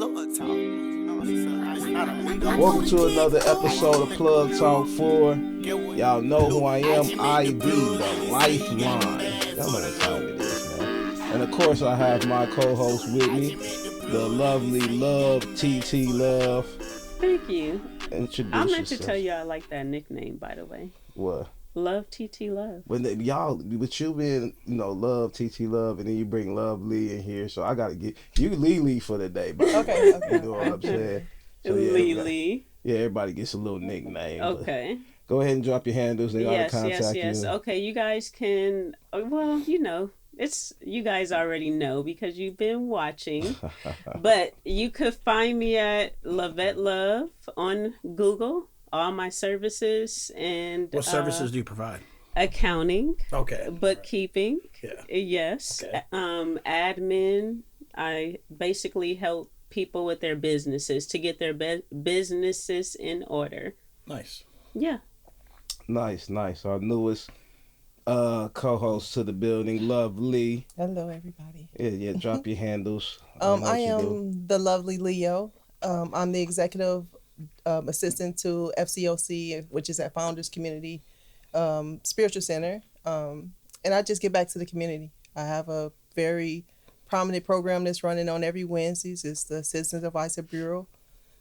Lord talk. Welcome to another episode of Plug Talk 4. Y'all know who I am. I be the Lifeline. Y'all know what time it is, man. And of course, I have my co-host with me, the lovely Love, TT Love. Thank you. Introduce I meant yourself. to tell you I like that nickname, by the way. What? Love, TT Love. With you being, Love, TT Love, and then you bring Lovely in here, so I gotta get you Lily for the day, bro. Okay. You know what I'm saying? So, Lily. Yeah, everybody gets a little nickname. Okay. Go ahead and drop your handles. They ought to contact you. Okay, you guys can, well, you guys already know because you've been watching. But you could find me at Lavette Love on Google. All my services and What services do you provide? Accounting, Okay, bookkeeping, yes, Okay. Admin. I basically help people with their businesses to get their businesses in order. Nice. Yeah. Nice. Our newest co-host to the building, Lovely. Hello, everybody. Yeah. Drop your handles. I am the lovely Leo. I'm the executive assistant to FCOC, which is at Founders Community Spiritual Center. And I just give back to the community. I have a very prominent program that's running on every Wednesdays. It's the Citizens Advisory Bureau.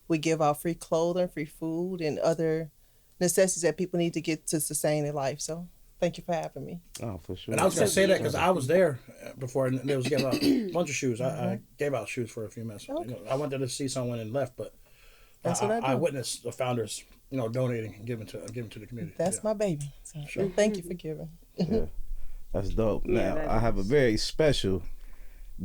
We give out free clothing, free food, and other necessities that people need to get to sustain their life. So thank you for having me. Oh, for sure. And I was going to say that because I was there before, and they was giving out a bunch of shoes. I gave out shoes for a few minutes. Okay. I went there to see someone and left, but That's what I do. I witnessed the founders, donating and giving to the community. That's my baby. So thank you for giving. Yeah, that's dope. Yeah, Now, I have a very special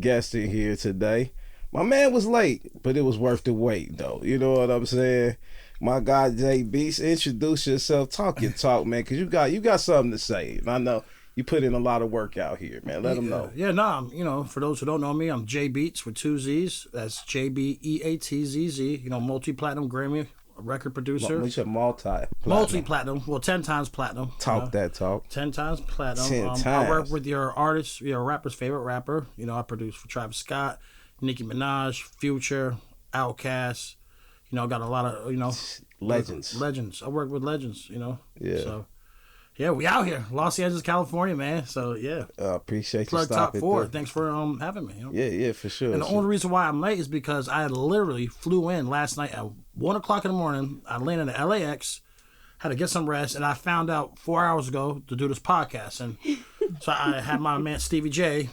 guest in here today. My man was late, but it was worth the wait, though. You know what I'm saying? My guy, Jay Beast, introduce yourself. Talk your talk, man, because you got something to say. And I know you put in a lot of work out here, man. Let them know. Yeah, no, for those who don't know me, I'm Jay Beats with 2 Z's. That's JBEATZZ. Multi-platinum Grammy record producer. We should Multi-platinum. Well, 10 times platinum. Talk that talk. 10 times platinum. 10 times. I work with your artist, your rapper's favorite rapper. I produce for Travis Scott, Nicki Minaj, Future, Outkast. I got a lot of, Legends. Legends. I work with legends, Yeah. So, yeah, we out here. Los Angeles, California, man. So, yeah. Appreciate you stopping Plugtalk4. Thanks for having me. Yeah, for sure. And the only reason why I'm late is because I literally flew in last night at 1 o'clock in the morning. I landed at LAX, had to get some rest, and I found out 4 hours ago to do this podcast. And so I had my man Stevie J.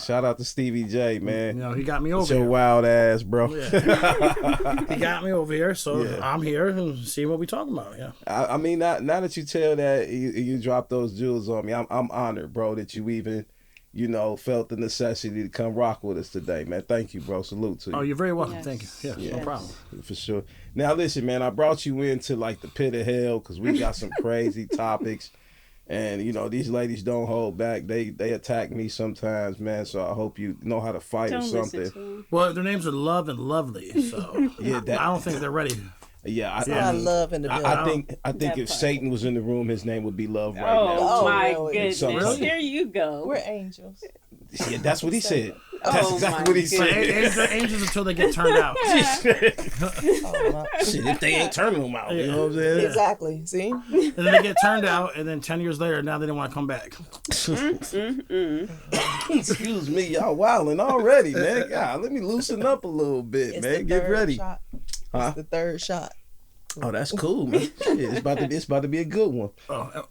Shout out to Stevie J, man. He got me over It's your here. wild ass, bro. Yeah. He got me over here, so I'm here and see what we talking about. Yeah. I mean, now that you tell that you drop those jewels on me, I'm honored, bro, that you even, felt the necessity to come rock with us today, man. Thank you, bro. Salute to you. Oh, you're very welcome. Yes. Thank you. Yeah, no problem. For sure. Now, listen, man, I brought you into like the pit of hell because we got some crazy topics. And, these ladies don't hold back. They attack me sometimes, man. So I hope you know how to fight or something. Well, their names are Love and Lovely. So I don't think they're ready. Yeah, I love in the building. I think if Satan was in the room, his name would be Love right now. Oh, my really? goodness. Really? Here you go. We're angels. Yeah, that's what he said. That's exactly what he said. They're angels until they get turned out. Shit, if they ain't turning them out, you know what I'm saying? Exactly. See? And then they get turned out, and then 10 years later, now they don't want to come back. Excuse me, y'all wilding already, man. God, let me loosen up a little bit, It's man. the Get third ready. Shot. Huh? It's the third shot. Oh, that's cool, man. Shit, it's about to be a good one.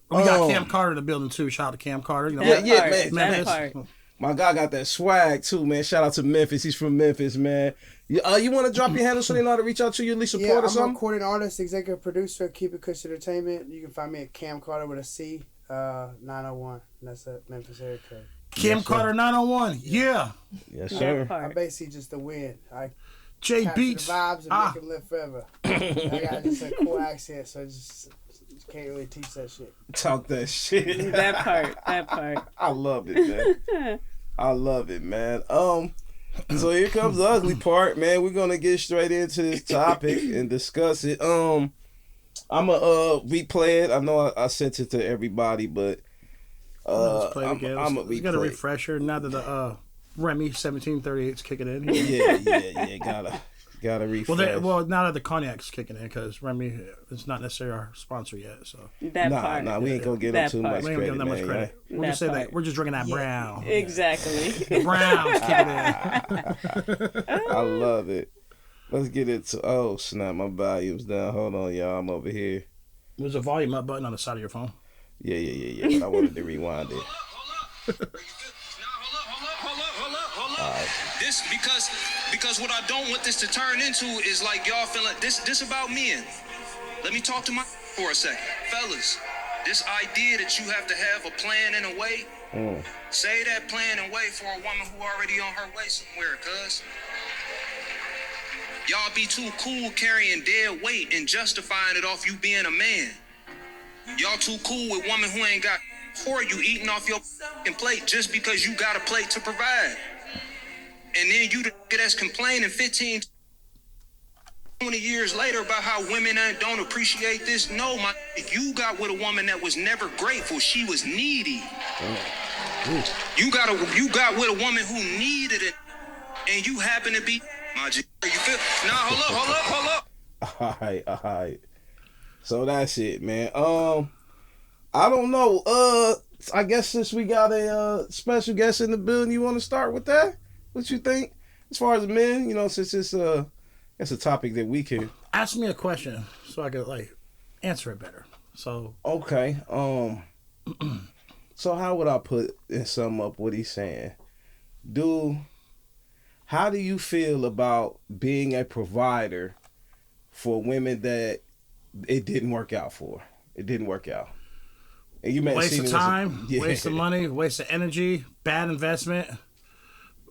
We got Cam Carter in the building, too. Shout out to Cam Carter. Man. That part. My guy got that swag, too, man. Shout out to Memphis. He's from Memphis, man. You want to drop your handle so they know how to reach out to you, at least support or I'm something? a recording artist, executive producer, Keep It Kush Entertainment. You can find me at Cam Carter with a C, 901. That's a Memphis area code. Cam Carter 901. Yeah. Yes, sir. I'm basically just the wind. I J capture Beats. the vibes and make them live forever. I got just a cool accent, so just can't really teach that shit. Talk that shit. That part. I love it, man. I love it, man. So here comes the ugly part, man. We're gonna get straight into this topic and discuss it. I'm a replay it. I know I sent it to everybody, but Let's play it again. I'm a We got a replay. refresher now that the Remy 1738 is kicking in. Yeah, gotta. Gotta refresh. Well, now that the cognac's kicking in, because Remy is not necessarily our sponsor yet. So That part. Nah, we ain't gonna get them too much we ain't gonna give credit, them that much man. credit. We'll just say That that part. we're just drinking that brown. Exactly. The brown's kicking in. I love it. Let's get it to. Oh snap! My volume's down. Hold on, y'all. I'm over here. There's a volume up button on the side of your phone. Yeah. But I wanted to rewind it. Hold up. This because what I don't want this to turn into is like y'all feeling this about men. Let me talk to my for a second. Fellas, this idea that you have to have a plan and a way, say that plan and way for a woman who already on her way somewhere, cuz. Y'all be too cool carrying dead weight and justifying it off you being a man. Y'all too cool with women who ain't got for you eating off your plate just because you got a plate to provide. And then you that's complaining 15, 20 years later about how women don't appreciate this. No, you got with a woman that was never grateful. She was needy. You got with a woman who needed it, and you happen to be my G. You feel? Nah, hold up. All right. So that's it, man. I don't know. I guess since we got a special guest in the building, you want to start with that? What you think? As far as men, since it's a topic that we can Ask me a question so I could answer it better. So okay. So how would I put and sum up what he's saying? How do you feel about being a provider for women that it didn't work out for? It didn't work out. And you may waste of time, waste of money, waste of energy, bad investment.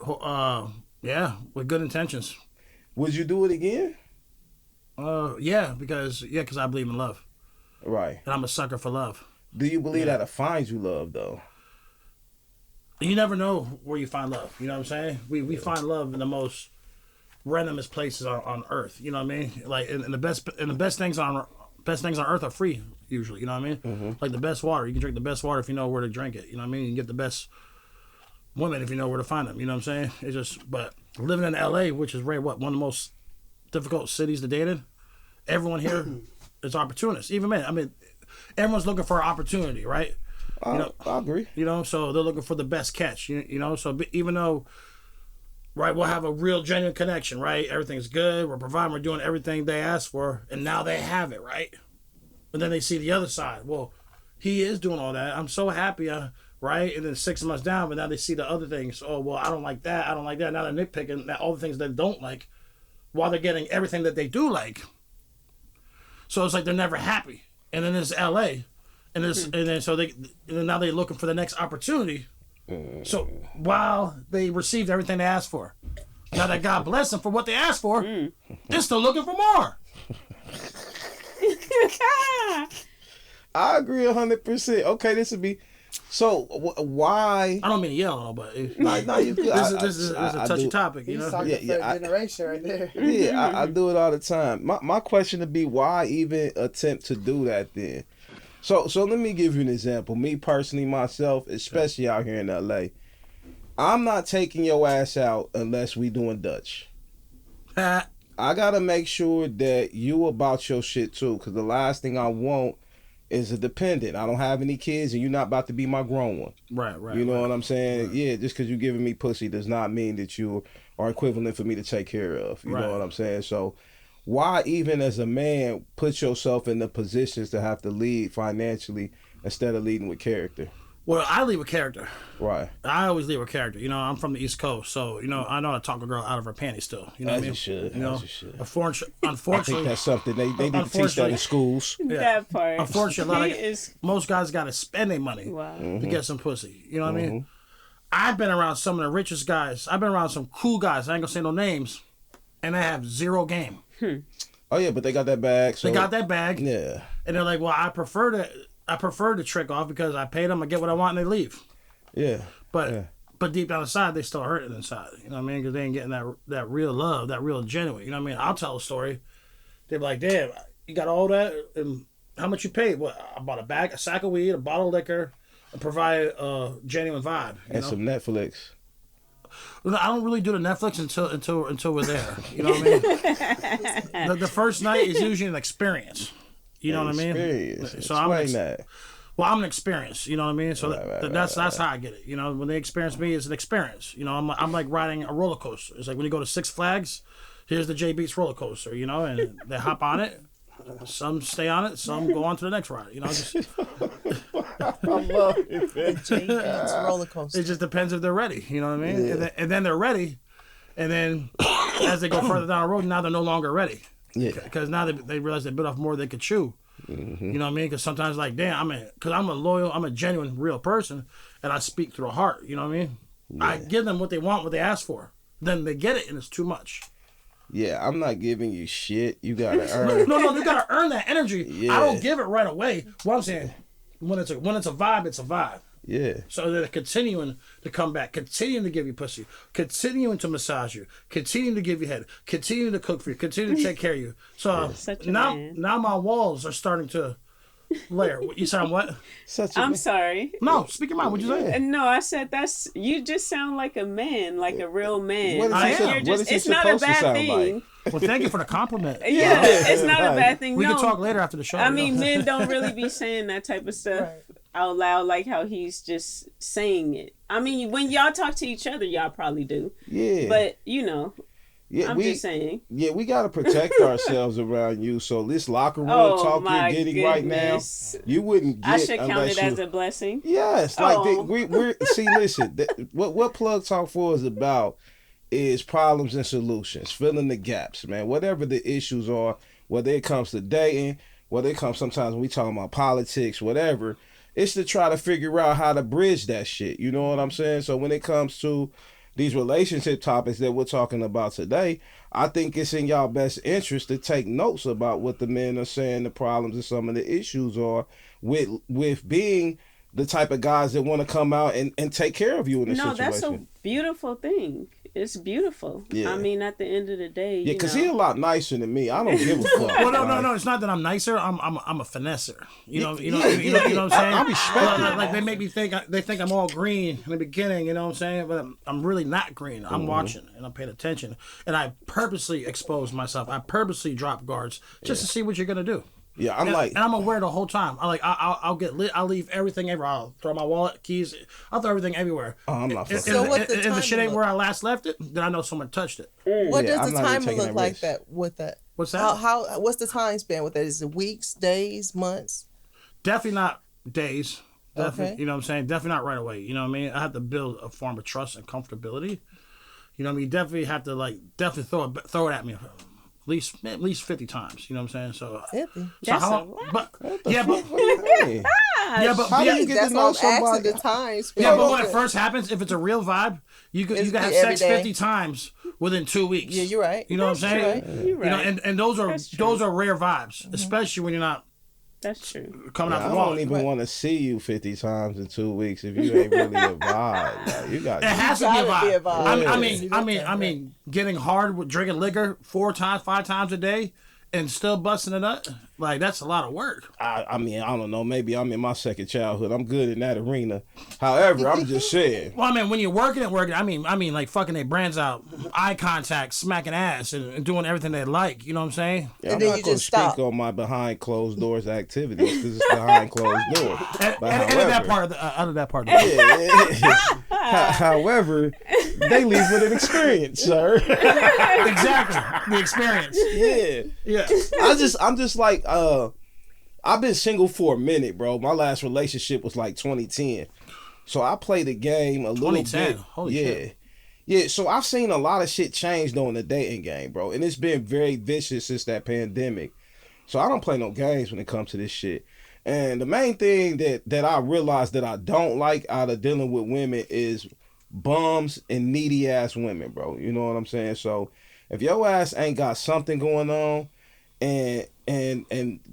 With good intentions. Would you do it again? Because I believe in love. Right. And I'm a sucker for love. Do you believe that it finds you love though? You never know where you find love. You know what I'm saying? We find love in the most randomest places on earth. You know what I mean? And the best things on earth are free usually. You know what I mean? Mm-hmm. Like the best water. You can drink the best water if you know where to drink it. You know what I mean? You can get the best women if you know where to find them. You know what I'm saying? It's just, but living in LA, which is one of the most difficult cities to date in, everyone here is opportunists. Even men. I mean, everyone's looking for an opportunity, right? I agree. So they're looking for the best catch. So even though, right, we'll have a real genuine connection, right? Everything's good. We're providing. We're doing everything they asked for, and now they have it, right? But then they see the other side. Well, he is doing all that. I'm so happy, right? And then 6 months down, but now they see the other things. Oh, well, I don't like that. I don't like that. Now they're nitpicking all the things they don't like, while they're getting everything that they do like. So it's like they're never happy. And then there's LA. And then now they're looking for the next opportunity. So while they received everything they asked for, now that God bless them for what they asked for, they're still looking for more. I agree 100%. Okay, this would be so. Why? I don't mean to yell, but No, you good. This is a touchy topic. He's talking third generation right there. Yeah, I do it all the time. My question would be, why even attempt to do that then? So let me give you an example. Me personally, myself, especially out here in LA, I'm not taking your ass out unless we doing Dutch. I gotta make sure that you about your shit too, because the last thing I want is a dependent. I don't have any kids, and you're not about to be my grown one. Right. You know what I'm saying? Right. Yeah, just because you're giving me pussy does not mean that you are equivalent for me to take care of. You know what I'm saying? So why even as a man put yourself in the positions to have to lead financially instead of leading with character? Well, I lead with character. Right. I always lead with character. I'm from the East Coast, so I know how to talk a girl out of her panties still. You know what I mean? As you should. Unfortunately, I think that's something they need to teach that in schools. That part. Unfortunately, most guys got to spend their money to get some pussy. You know what I mean? I've been around some of the richest guys. I've been around some cool guys. I ain't gonna say no names, and they have zero game. Oh yeah, but they got that bag. So. They got that bag. Yeah. And they're like, well, I prefer to trick off because I paid them, I get what I want, and they leave. Yeah. But deep down inside, they still hurting inside. You know what I mean? Because they ain't getting that real love, that real genuine. You know what I mean? I'll tell a story. They're like, damn, you got all that? And how much you paid? Well, I bought a sack of weed, a bottle of liquor, and provide a genuine vibe. And some Netflix. I don't really do the Netflix until we're there. You know what I mean? The first night is usually an experience. You know what I mean? Experience. So Explain that. Well, I'm an experience. You know what I mean? So that's how I get it. You know, when they experience me, it's an experience. You know, I'm like riding a roller coaster. It's like when you go to Six Flags, here's the J Beats roller coaster. You know, and they hop on it. Some stay on it. Some go on to the next ride. You know, just I love it, man. It's a roller coaster. it just depends if they're ready. You know what I mean? Yeah. And then they're ready, and then as they go further down the road, now they're no longer ready. Yeah. Because now they realize they bit off more than they could chew. Mm-hmm. You know what I mean? Because sometimes, like, damn, because I'm a loyal, I'm a genuine, real person, and I speak through the heart. You know what I mean? Yeah. I give them what they want, what they ask for. Then they get it, and it's too much. Yeah, I'm not giving you shit. You gotta earn. No, you gotta earn that energy. Yeah. I don't give it right away. What I'm saying, when it's a vibe, it's a vibe. Yeah. So they're continuing to come back, continuing to give you pussy, continuing to massage you, continuing to give you head, continuing to cook for you, continuing to take care of you. So Such a now man. my walls are starting to layer. You sound what? I'm sorry. No, speak your mind. What'd you say? And no, I said you just sound like a man, like a real man. What is Like, he am. you're What is he it's not a supposed to bad sound thing. like? Well, thank you for the compliment. Yeah, it's not a bad thing. We no, can talk later after the show. I you mean, know? men don't really be saying that type of stuff Right. out loud, like how he's just saying it. I mean, when y'all talk to each other, y'all probably do. Yeah. But you know, yeah, I'm just saying. Yeah, we gotta protect ourselves around you. So this locker room Oh talk my you're getting right now, goodness. you wouldn't get I should count unless it you. as a blessing. Yes, like Oh. we're see. Listen, what Plug Talk 4 is about is problems and solutions, filling the gaps, man. Whatever the issues are, whether it comes to dating, whether it comes sometimes when we talking about politics, whatever, it's to try to figure out how to bridge that shit. You know what I'm saying? So when it comes to these relationship topics that we're talking about today, I think it's in y'all best interest to take notes about what the men are saying, the problems and some of the issues are with being the type of guys that want to come out and take care of you in a No, situation. that's a beautiful thing. It's beautiful. Yeah. I mean, at the end of the day, Yeah, because you he's know, a lot nicer than me. I don't give a fuck. Well, no. Like, It's not that I'm nicer. I'm a finesser. You know what I'm saying? I respect it. Like they make me think they think I'm all green in the beginning. You know what I'm saying? But I'm really not green. I'm watching and I'm paying attention. And I purposely expose myself. I purposely drop guards just to see what you're gonna do. Yeah, I'm And, like, and I'm aware the whole time. I'll get lit. I'll leave everything everywhere. I'll throw my wallet, keys. I'll throw everything everywhere. oh, I'm not If, fucking. So if- what the if the shit timing ain't look? where I last left it, then I know someone touched it. What Yeah, does I'm the not even timing taking look that like risk. that with that? What's that? How what's the time span with that? Is it weeks, days, months? Definitely not days. Definitely, Okay. You know what I'm saying? Definitely not right away. You know what I mean? I have to build a form of trust and comfortability. You know what I mean? Definitely have to definitely throw it at me at least 50 times. You know what I'm saying? So 50. so That's how a long? lot. But yeah, but Hey, yeah, but How do yeah, you get That's to know why I'm somebody? asking the time span. yeah, but when it first happens, if it's a real vibe, you could It's have every sex day. 50 times within 2 weeks. Yeah, you're right. You know what I'm saying? You're right. You're You know, right. and those are That's true. rare vibes, especially when you're not That's true. coming I out the don't wallet. even want to see you 50 times in 2 weeks if you ain't really a vibe. Like, you got It has to be a gotta be a vibe. vibe. Yeah. I mean, getting hard with drinking liquor 4 times, 5 times a day, and still busting it up. Like that's a lot of work. I mean, I don't know. Maybe I'm in my second childhood. I'm good in that arena. However, I'm just saying. Well, I mean, when you're working, I mean, like fucking their brands out, eye contact, smacking ass, and doing everything they like. You know what I'm saying? Yeah, I'm And then not you going to just speak stop. on my behind closed doors activities because it's behind closed doors. And But that however- part of the, out of that part. Of the However, they leave with an experience, sir. exactly, the experience. Yeah. Yeah. I'm just like, I've been single for a minute, bro. My last relationship was like 2010. So I played the game a little 2010? bit. Holy yeah. shit. Yeah, so I've seen a lot of shit change though in the dating game, bro. And it's been very vicious since that pandemic. So I don't play no games when it comes to this shit. And the main thing that I realized that I don't like out of dealing with women is bums and needy ass women, bro. You know what I'm saying? So if your ass ain't got something going on and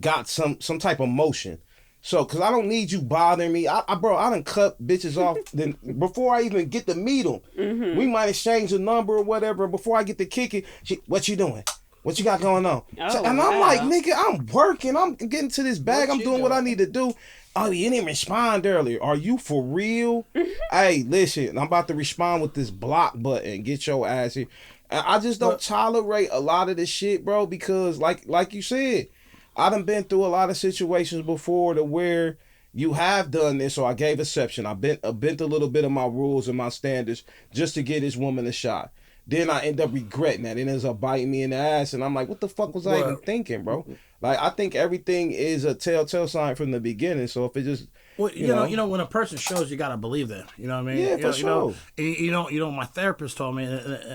got some type of motion. So, cause I don't need you bothering me. I done cut bitches off then before I even get to meet them. Mm-hmm. We might exchange a number or whatever. Before I get to kick it, what you doing? What you got going on? Oh, And I'm wow. like, nigga, I'm working. I'm getting to this bag. What I'm you doing what I doing? need to do. Oh, you didn't respond earlier. Are you for real? Hey, listen, I'm about to respond with this block button. Get your ass here. I just don't tolerate a lot of this shit, bro, because like you said, I done been through a lot of situations before to where you have done this, so I gave exception. I bent a little bit of my rules and my standards just to get this woman a shot. Then I end up regretting that. It ends up biting me in the ass, and I'm like, what the fuck was I even thinking, bro? Like, I think everything is a telltale sign from the beginning. So if it just, well, you know, when a person shows, you gotta believe them. You know what I mean? Yeah, for sure. You know, my therapist told me.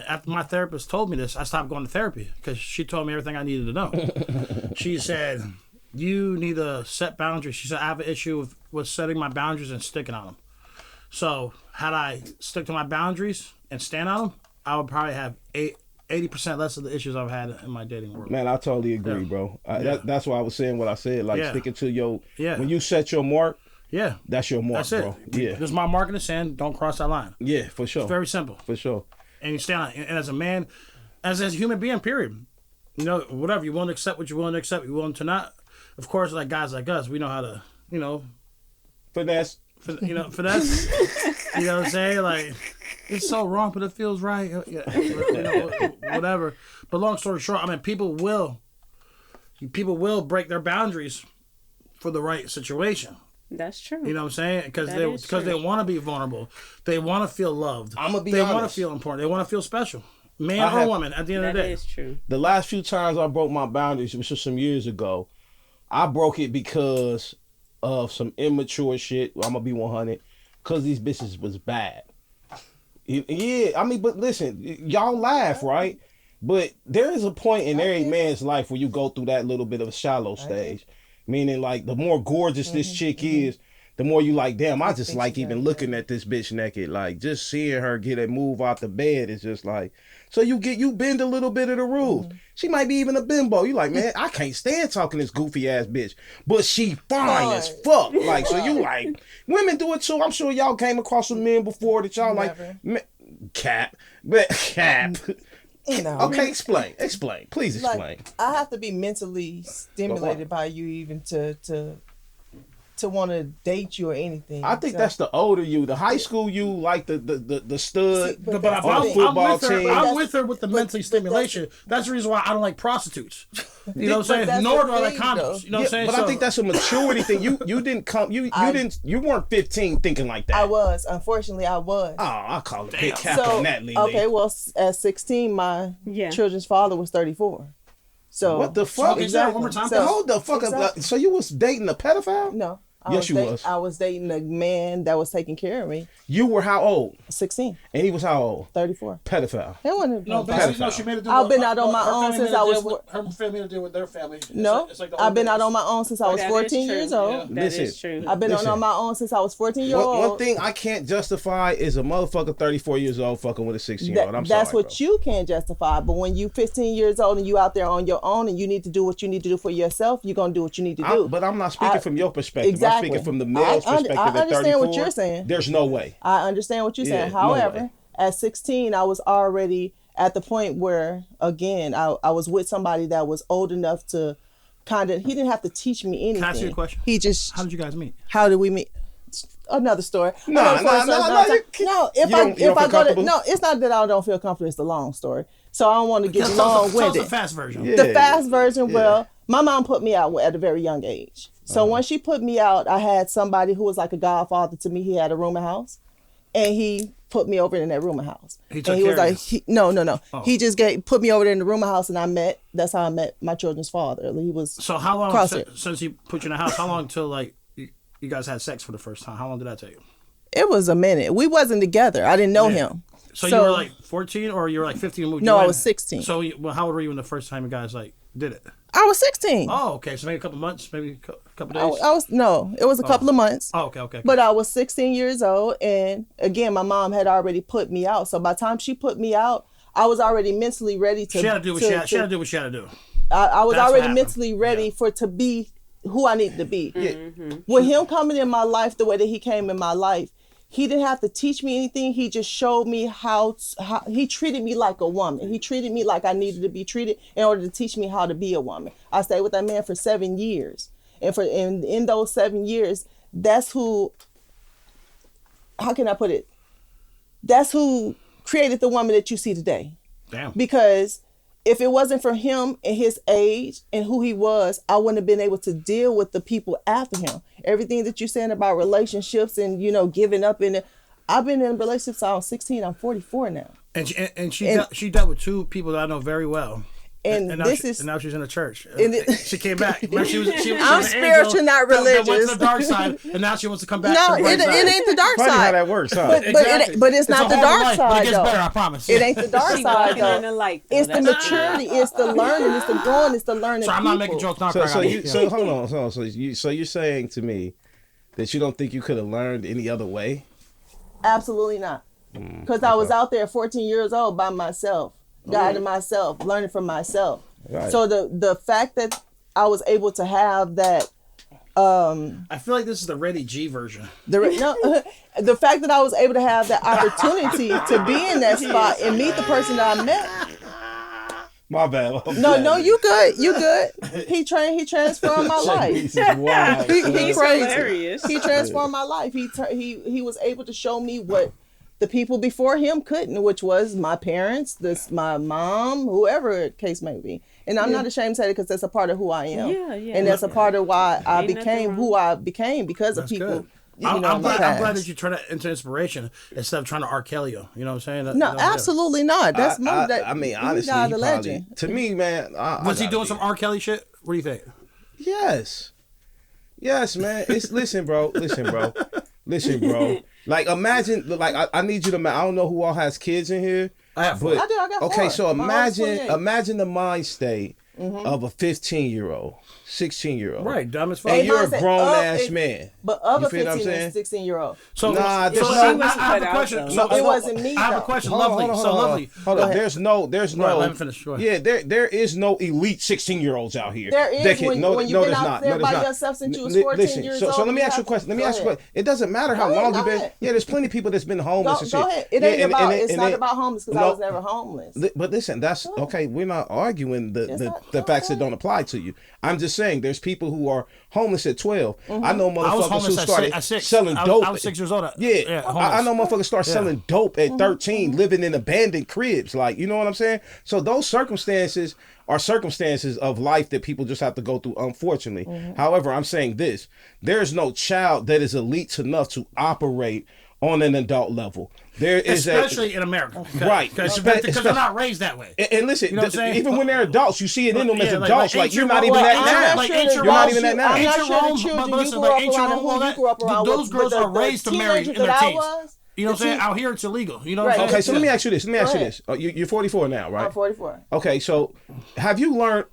After my therapist told me this, I stopped going to therapy because she told me everything I needed to know. She said, "You need to set boundaries." She said, "I have an issue with setting my boundaries and sticking on them. So had I stick to my boundaries and stand on them, I would probably have 80% less of the issues I've had in my dating world." Man, I totally agree, bro. That's why I was saying what I said. Like, sticking to your, when you set your mark, that's your mark, that's it, bro. Yeah. This is my mark in the sand. Don't cross that line. Yeah, for sure. It's very simple. For sure. And you stand on it. And as a man, as a human being, period. You know, whatever. You want to accept what you're willing to accept. You're willing to not. Of course, like guys like us, we know how to, you know. Finesse. Finesse. You know what I'm saying? Like, it's so wrong, but it feels right. You know, whatever. But long story short, I mean, people will break their boundaries for the right situation. That's true. You know what I'm saying? Because they want to be vulnerable. They want to feel loved. I'm gonna be honest. honest. Want to feel important. They want to feel special. Man or woman, at the end of the day. That is true. The last few times I broke my boundaries, which was some years ago, I broke it because of some immature shit. I'm gonna be 100. Because these bitches was bad. Yeah, I mean, but listen, y'all laugh, right? But there is a point in every man's life where you go through that little bit of a shallow stage. Meaning, like, the more gorgeous this chick is, the more you like, damn, I just like even looking at this bitch naked. Like, just seeing her get a move out the bed is just like, so you bend a little bit of the rules. She might be even a bimbo. You like, man, I can't stand talking to this goofy ass bitch, but she fine as fuck. Like, so you like, women do it too. I'm sure y'all came across some men before that y'all cap. You know. Okay, explain. Please explain. Like, I have to be mentally stimulated by you even to want to date you or anything. I think that's the older you. The high school you, like the stud. See, but on the football team. I'm with her with the mentally stimulation. That's the reason why I don't like prostitutes. You know what I'm saying? Nor do I like condoms. You know what I'm saying? But I think that's a maturity thing. You weren't 15 thinking like that. I was. Unfortunately, I was. Oh, I call it big cap on that, Lily. Okay, well, at 16, my children's father was 34. So what the fuck? Exactly. One more time. So, hold the fuck up. So you was dating a pedophile? No. Yes, you was. I was dating a man that was taking care of me. You were how old? 16. And he was how old? 34. Pedophile. That wasn't no, basically, no, she made it do. I've been out on my own since I was. Her family to deal with their family. No, I've been out on my own since I was 14 years old. That is true. I've been on my own since I was 14 years old. One thing I can't justify is a motherfucker 34 years old fucking with a 16-year-old. I'm sorry. That's what you can't justify. But when you 15 years old and you out there on your own and you need to do what you need to do for yourself, you're gonna do what you need to do. But I'm not speaking from your perspective. Exactly. I'm speaking from the male's perspective. I at 34. understand what you're saying. There's no way. I understand what you're saying. However, at 16, I was already at the point where, again, I was with somebody that was old enough to he didn't have to teach me anything. Can I ask you a question? He just. How did you guys meet? How did we meet? Another story. No. If I go to, no, it's not that I don't feel comfortable. It's the long story. So I don't want to get long-winded. Tell us the fast version. Yeah. The fast version, well, my mom put me out at a very young age. So when she put me out, I had somebody who was like a godfather to me. He had a rooming house, and he put me over in that rooming house. He took and he was care like, of you. no. Oh. He just put me over there in the rooming house, and that's how I met my children's father. He was. So how long CrossFit. since he put you in the house? How long till like you guys had sex for the first time? How long did that take? It was a minute. We wasn't together. I didn't know him. So you were like 14 or you were like 15 and moved? No, I was 16. So how old were you when the first time you guys like did it? I was 16. Oh, okay. So maybe a couple months, maybe a couple days. It was a couple of months. Oh, okay. But I was 16 years old, and again, my mom had already put me out. So by the time she put me out, I was already mentally ready to. She had to do what she had to do. What she had to do. I was That's already what mentally ready to be who I needed to be. Yeah. With him coming in my life the way that he came in my life, he didn't have to teach me anything. He just showed me how he treated me like a woman. He treated me like I needed to be treated in order to teach me how to be a woman. I stayed with that man for 7 years. And in those 7 years, that's who, how can I put it? That's who created the woman that you see today. Damn. Because if it wasn't for him and his age and who he was, I wouldn't have been able to deal with the people after him. Everything that you're saying about relationships and, you know, giving up in it. I've been in relationships since I was 16. I'm 44 now. And she dealt with two people that I know very well. And now this and now she's in the church. And she came back. Remember, she was I'm an spiritual, angel not that went religious. to the dark side, and now she wants to come back. No, to the bright it side. ain't the dark Funny side. how that works, huh? But it's not a the horrible dark life, side, but it gets though. better, I promise. It ain't the dark She side, walking in the though. light, though. It's the That's the maturity. It's the learning. It's the growing. It's the learning. So I'm not making jokes. Not So hold on. So you're saying to me that you don't think you could have learned any other way? Absolutely not. Because I was out there 14 years old by myself, guiding myself, learning from myself. Right. So the fact that I was able to have that, I feel like this is the Reddy G version. the fact that I was able to have that opportunity to be in that spot and meet the person that I met. My bad. No, you good. You good. He transformed my life. This is wild. He He's crazy. hilarious. He transformed my life. He was able to show me what the people before him couldn't, which was my parents, my mom, whoever the case may be. And I'm not ashamed to say it because that's a part of who I am. Yeah. And that's a part of why I Ain't became nothing who I became because of That's people. good. You know, I'm in my glad past. that you turn that into inspiration instead of trying to R. Kelly you. You know what I'm saying? No, absolutely not. That's more that. I mean, he honestly, died he a probably, legend. to me, man. Was he doing some R. Kelly shit? What do you think? Yes, man. Listen, bro. Like, imagine. Like, I need you to. I don't know who all has kids in here. I have but I do. I got okay. 4. So My oldest 28. imagine the mind state of a 15-year-old, 16-year-old. Right, dumb as fuck. And you're a mindset grown of ass it- man. But of You a feel what I'm 15 saying? and 16-year-old. So, Nah, there's so no- I wasn't have cut a out, question. though. So, It wasn't me, I have a though. question. Hold on, Lovely. hold So on, lovely. Hold Go on. ahead. There's no. Right, let me finish. Go ahead. Yeah, there is no elite 16-year-olds out here. There is that can, when no, you've no, been there's out not. there No, there's by not. yourself since you was 14 Listen, years so old. let me you ask you a have question. Let me go ask you a ahead. question. It doesn't matter how Go ahead, long go you've been. ahead. Yeah, there's plenty of people that's been homeless and Go shit. ahead. It Yeah, ain't about. It's not and about homeless because I was never homeless. But listen, that's okay. We're not arguing the facts that don't apply to you. I'm just saying there's people who are homeless at 12. I know I was motherfuckers who homeless started at 6. selling I dope. was 6 years old. Yeah, I know motherfuckers start selling dope at 13, living in abandoned cribs. Like, you know what I'm saying? So those circumstances are circumstances of life that people just have to go through, unfortunately. However, I'm saying this. There's no child that is elite enough to operate on an adult level. There is Especially in America. Right. Because Especially- they're not raised that way. and listen, You know what I'm saying? even when they're adults, you see it in them as Yeah, adults. Like, you're not even well, that I'm now. not like ancient You're not Rome, even that now. I'm not Ancient sure Rome, the children but you listen, grew like up ancient around and Rome, all who you that, grew up around. those girls are raised to marry in teenagers their that I teens. was. You know what I'm saying? Out here, it's illegal. You know what I'm Right. saying? Okay, so let me Yeah. ask you this. You're 44 now, right? I'm 44. Okay, so have you learned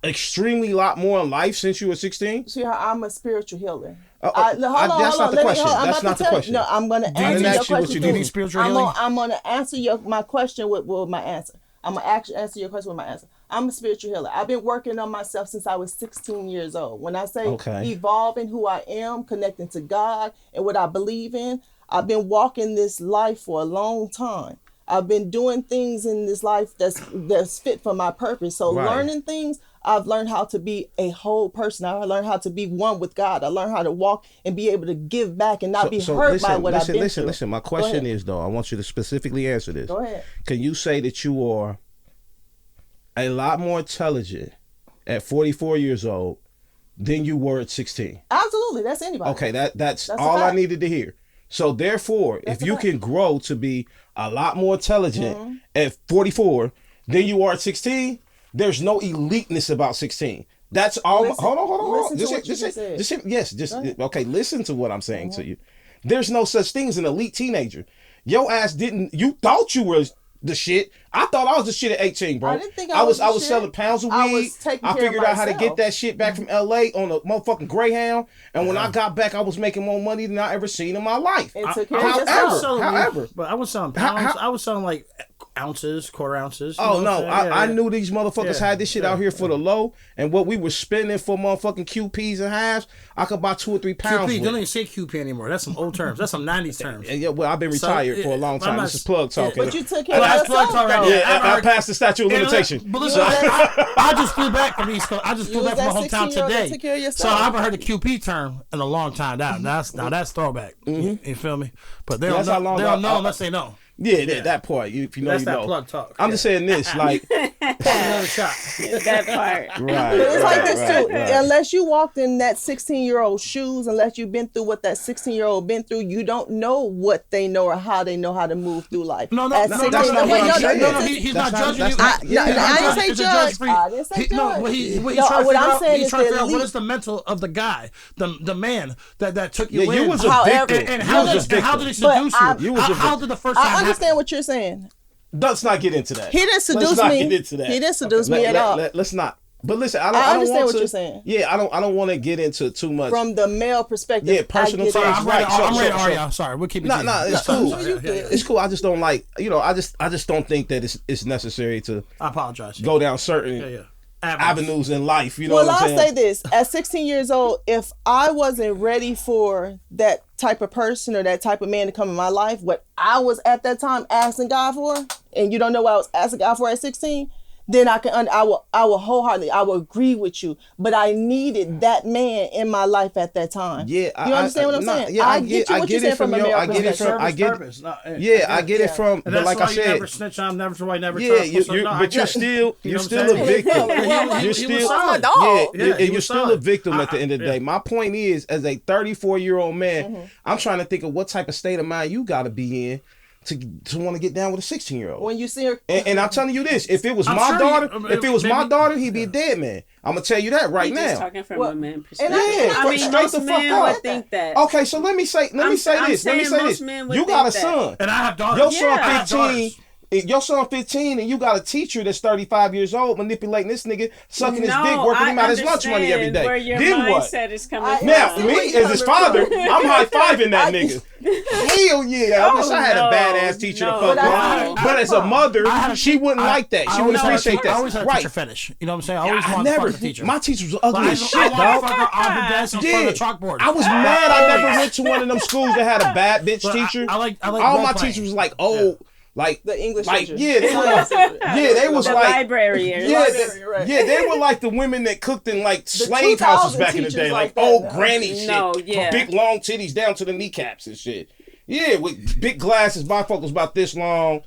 extremely lot more in life since you were 16? See how I'm a spiritual healer. That's not the question. That's not the question. No, I'm going to didn't answer your ask you what question. you Do you do. need spiritual healing? I'm going to answer my question with my answer. I'm going to actually answer your question with my answer. I'm a spiritual healer. I've been working on myself since I was 16 years old. When I say evolving who I am, connecting to God and what I believe in, I've been walking this life for a long time. I've been doing things in this life that's fit for my purpose. So learning things, I've learned how to be a whole person. I learned how to be one with God. I learned how to walk and be able to give back and not be hurt by what I've been through. Listen. My question is, though, I want you to specifically answer this. Go ahead. Can you say that you are a lot more intelligent at 44 years old than you were at 16? Absolutely. That's anybody. Okay, that's a all I fact. needed to hear. So therefore, if you can grow to be a lot more intelligent at 44 than you are at 16, there's no eliteness about 16. That's all. Listen, hold on. listen to what you just said. Okay, listen to what I'm saying to you. There's no such thing as an elite teenager. Your ass didn't. You thought you were the shit. I thought I was the shit at 18, bro. I didn't think I was the shit. selling pounds of I weed. was taking I care of figured out how to myself. get that shit back from LA on a motherfucking Greyhound. And when I got back, I was making more money than I ever seen in my life. And took care of yourself. However, But I was selling pounds. I was selling like ounces, quarter ounces. Oh no, I knew these motherfuckers had this shit out here for the low, and what we were spending for motherfucking QPs and halves, I could buy 2 or 3 pounds. QP, with. don't even say QP anymore. That's some old terms. That's some 90s terms. Yeah, well, I've been retired for a long time. This is plug talking. But you took care of yourself, though. Yeah, I passed the statute of limitation. But listen, I just flew back from East Coast. I just flew back from my hometown today. So I haven't heard the QP term in a long time. That's throwback. You feel me? But they don't know unless they know. Yeah, that part. If you know, that's you that know. plug talk. I'm just saying this, like another shot. That part. Right. It's like this too. Right. Unless you walked in that 16-year-old shoes, unless you've been through what that 16-year-old been through, you don't know what they know or how they know how to move through life. No, At that's 16, not what I'm saying. No, he's not judging you. I didn't say judge. I didn't say judge. No, what he's trying to figure out what is the mental of the guy, the man that took you in. You was a victim. And how did he seduce you? How did the first time I understand what you're saying. Let's not get into that. He didn't seduce me. He didn't seduce me at all. Let's not. But listen, I understand don't want what to, you're saying. Yeah, I don't want to get into too much from the male perspective. Yeah, personal things. I'm right. ready. Sorry, we'll keep it. No, it's cool. It's cool. I just don't like. I just don't think that it's necessary to. I apologize. Go down certain avenues in life. You know well, what I'm saying? I'll say this: at 16 years old, if I wasn't ready for that type of person or that type of man to come in my life, what I was at that time asking God for, and you don't know what I was asking God for at 16, then I will wholeheartedly, I will agree with you. But I needed that man in my life at that time. Yeah, you understand what I'm saying? Yeah, I get what you're saying from a male perspective. I get it from. But like I said, never snitch on, never never. Yeah, but you're still a victim. You're still a victim at the end of the day. My point is, as a 34-year-old man, I'm trying to think of what type of state of mind you got to be in to want to get down with a 16-year-old. When you see her, and I'm telling you this: if it was my daughter, he'd be a dead man. I'm gonna tell you that right now. Just talking from a man perspective. I mean, most men would think that. Okay, so let me say this. You got a son, and I have daughters. Your son 15. Your son 15 and you got a teacher that's 35 years old manipulating this nigga, sucking his dick, working him out his lunch money every day. Where your then mindset what? Is coming from. Now, me as his father, I'm high-fiving that nigga. Hell yeah. I wish I had a badass teacher to fuck with. But as a mother, she wouldn't like that. She wouldn't appreciate that. I always had a teacher fetish. You know what I'm saying? I always wanted to fuck the teacher. My teacher was ugly as shit, dog. I was mad I never went to one of them schools that had a bad bitch teacher. All my teachers was like, oh, like the English teacher. They was the like librarians. They were like the women that cooked in like slave houses back in the day, like old granny shit, big long titties down to the kneecaps and shit. Yeah, with big glasses, bifocals about this long.